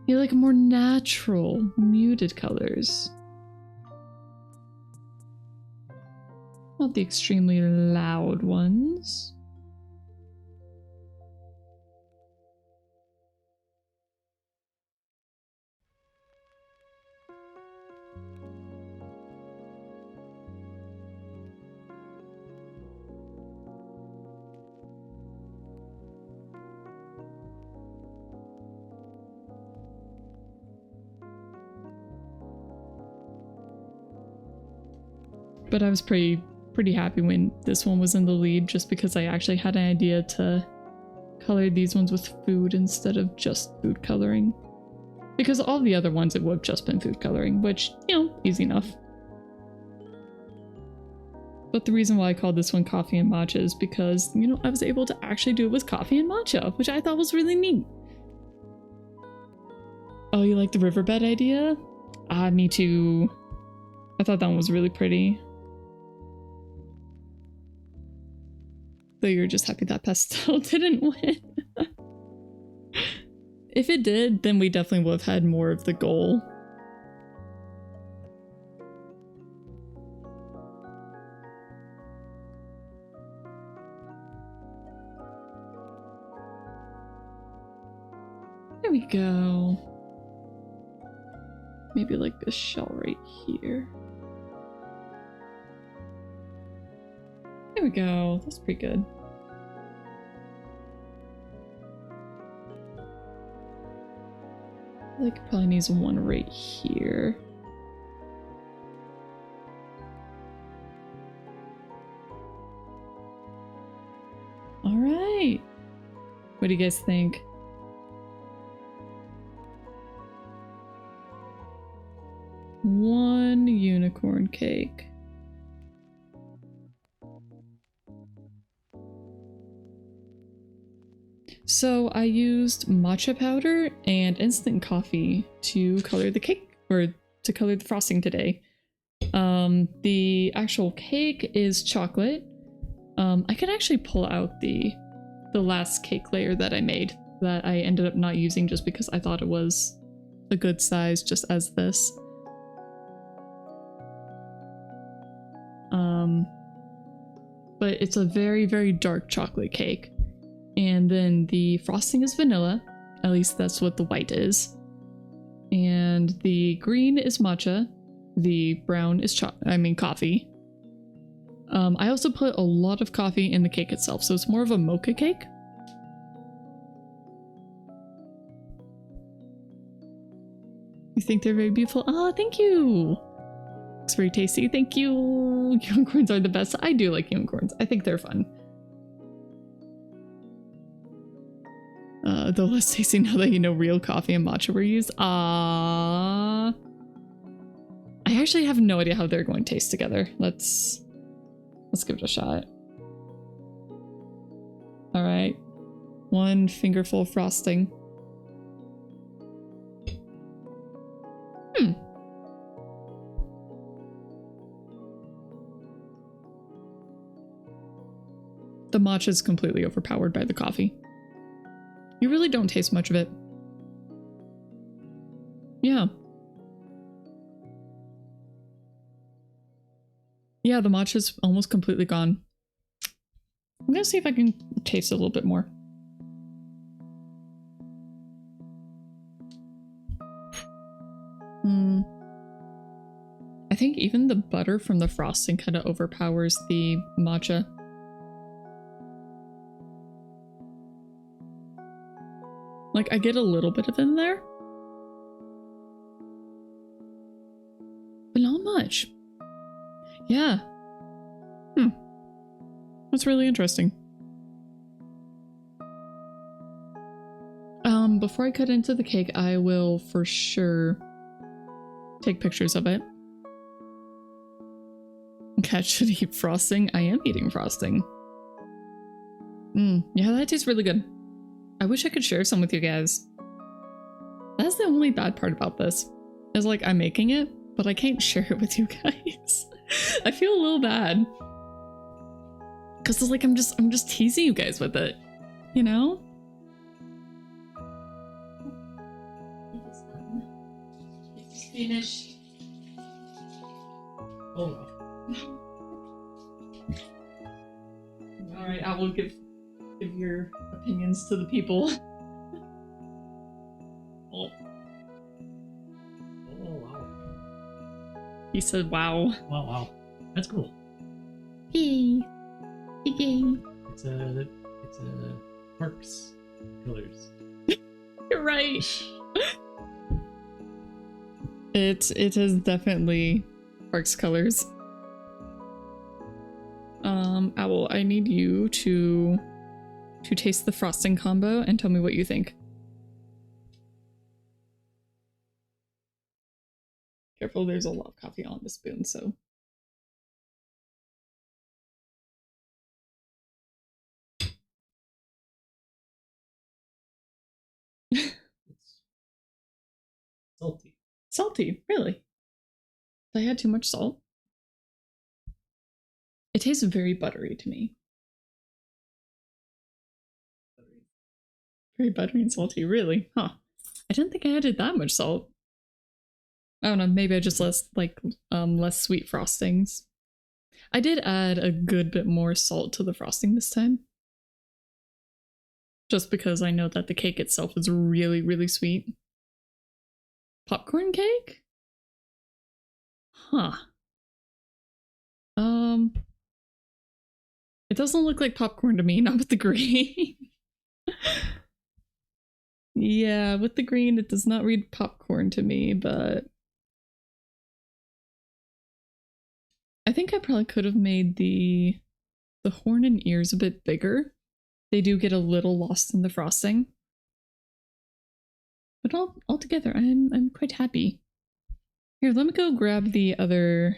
You like more natural, muted colors. Not the extremely loud ones. But I was pretty happy when this one was in the lead, just because I actually had an idea to color these ones with food instead of just food coloring. Because all the other ones it would have just been food coloring, which, you know, easy enough. But the reason why I called this one coffee and matcha is because, you know, I was able to actually do it with coffee and matcha, which I thought was really neat. Oh, you like the riverbed idea? Ah, me too. I thought that one was really pretty. Though you're just happy that pastel didn't win. If it did, then we definitely would have had more of the goal. There we go. Maybe like a shell right here. There we go. That's pretty good. Like probably needs one right here. All right. What do you guys think? One unicorn cake. So I used matcha powder and instant coffee to color the cake, or to color the frosting today. The actual cake is chocolate. I could actually pull out the last cake layer that I made that I ended up not using just because I thought it was a good size just as this. But it's a very, very dark chocolate cake. And then the frosting is vanilla, at least that's what the white is. And the green is matcha, the brown is coffee. I also put a lot of coffee in the cake itself, so it's more of a mocha cake. You think they're very beautiful? Oh, thank you! It's very tasty, thank you! Unicorns are the best. I do like unicorns. I think they're fun. Though less tasty now that you know real coffee and matcha were used. I actually have no idea how they're going to taste together. Let's give it a shot. All right, one fingerful of frosting. The matcha is completely overpowered by the coffee. You really don't taste much of it. Yeah. Yeah, the matcha's almost completely gone. I'm gonna see if I can taste it a little bit more. I think even the butter from the frosting kind of overpowers the matcha. Like, I get a little bit of it in there, but not much. Yeah. That's really interesting. Before I cut into the cake, I will for sure take pictures of it. Cat should eat frosting. I am eating frosting. Yeah, that tastes really good. I wish I could share some with you guys. That's the only bad part about this. Is like, I'm making it, but I can't share it with you guys. I feel a little bad. Cause it's like I'm just teasing you guys with it. You know? It's finished. Oh. Alright, I will give your opinions to the people. Oh. Oh, wow. He said, wow. Wow, wow. That's cool. Hey. Hey. It's a Parks colors. You're right. It is definitely Parks colors. Owl, I need you to taste the frosting combo and tell me what you think. Careful, there's a lot of coffee on the spoon, so. It's salty. Salty, really? Did I add too much salt? It tastes very buttery to me. Very buttery and salty, really? Huh. I didn't think I added that much salt. I don't know, maybe I just less sweet frostings. I did add a good bit more salt to the frosting this time. Just because I know that the cake itself is really, really sweet. Popcorn cake? Huh. It doesn't look like popcorn to me, not with the green. Yeah, with the green it does not read popcorn to me, but I think I probably could have made the horn and ears a bit bigger. They do get a little lost in the frosting. But altogether, I'm quite happy. Here, let me go grab the other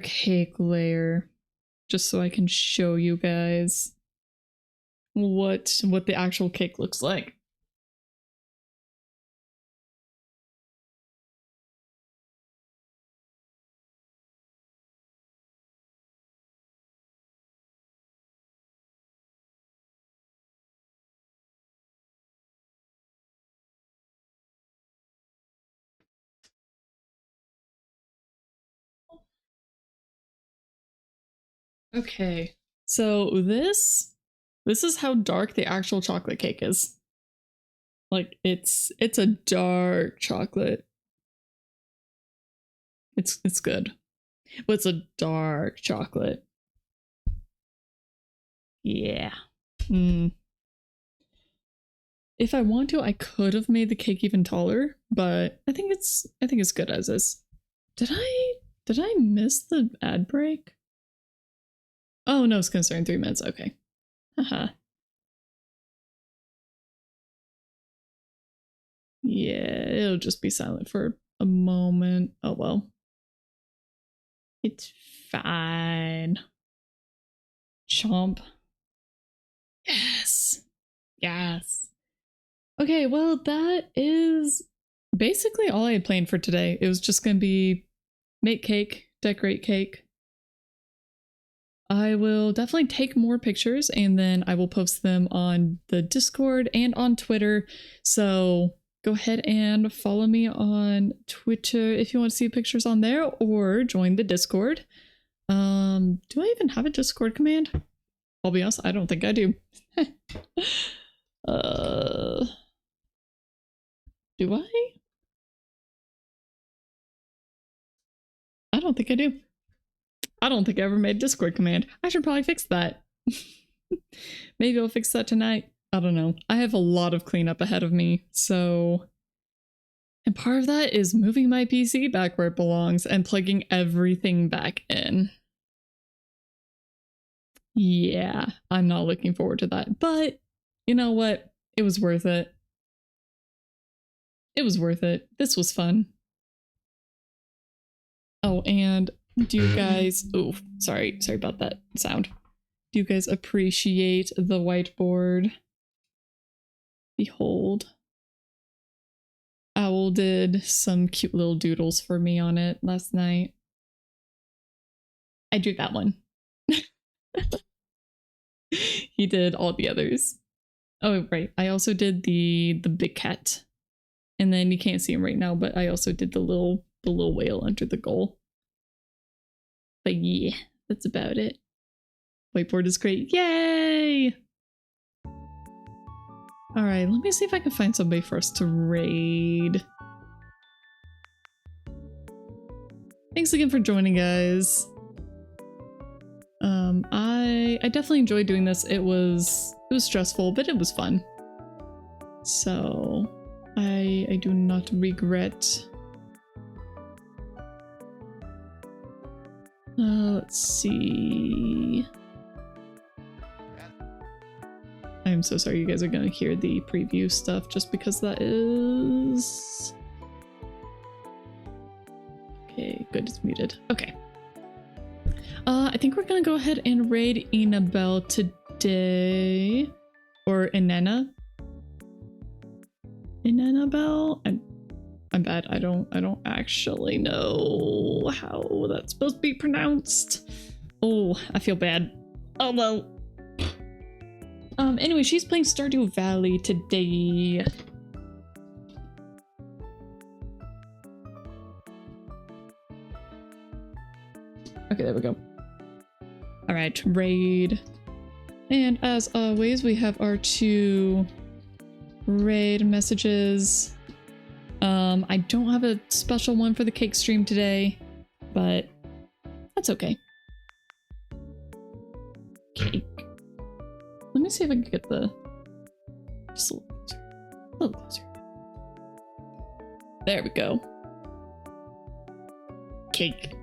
cake layer, just so I can show you guys what the actual cake looks like. Okay, so this is how dark the actual chocolate cake is. Like it's a dark chocolate. It's good, but it's a dark chocolate. Yeah. If I want to, I could have made the cake even taller, but I think it's good as is. Did I miss the ad break? Oh no, it's concerned 3 minutes. Okay. Haha. Yeah, it'll just be silent for a moment. Oh well. It's fine. Chomp. Yes. Yes. Okay, well, that is basically all I had planned for today. It was just going to be make cake, decorate cake. I will definitely take more pictures and then I will post them on the Discord and on Twitter. So go ahead and follow me on Twitter if you want to see pictures on there, or join the Discord. Do I even have a Discord command? I'll be honest, I don't think I do. Do I? I don't think I do. I don't think I ever made a Discord command. I should probably fix that. Maybe I'll fix that tonight. I don't know. I have a lot of cleanup ahead of me, so... And part of that is moving my PC back where it belongs and plugging everything back in. Yeah, I'm not looking forward to that. But, you know what? It was worth it. It was worth it. This was fun. Oh, and do you guys... Oh, sorry about that sound. Do you guys appreciate the whiteboard? Behold. Owl did some cute little doodles for me on it last night. I drew that one. He did all the others. Oh, right. I also did the big cat. And then you can't see him right now, but I also did the little whale under the goal. But yeah, that's about it. Whiteboard is great. Yay! Alright, let me see if I can find somebody for us to raid. Thanks again for joining, guys. I definitely enjoyed doing this. It was stressful, but it was fun. So I do not regret Let's see. I'm so sorry you guys are gonna hear the preview stuff just because that is... Okay, good, it's muted. Okay. I think we're gonna go ahead and raid Inabel today. Or Inanna. Inannabelle? I'm bad. I don't actually know how that's supposed to be pronounced. Oh, I feel bad. Oh well. Anyway, she's playing Stardew Valley today. Okay, there we go. Alright, raid. And as always, we have our 2 raid messages. I don't have a special one for the cake stream today, but that's okay. Cake. Let me see if I can get the... Just a little closer. A little closer. There we go. Cake.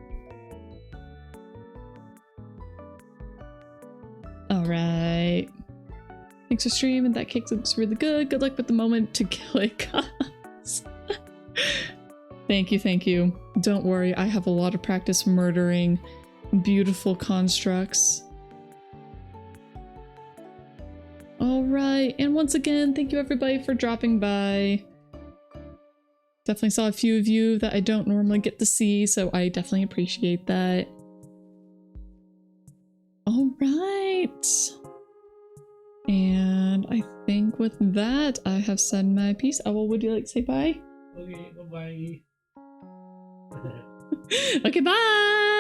Alright. Thanks for streaming. That cake looks really good. Good luck with the moment to kill it, guys. Thank you, thank you. Don't worry, I have a lot of practice murdering beautiful constructs. Alright, and once again, thank you everybody for dropping by. Definitely saw a few of you that I don't normally get to see, so I definitely appreciate that. Alright. And I think with that, I have said my piece. Owl, would you like to say bye? Okay, bye-bye. Okay, bye!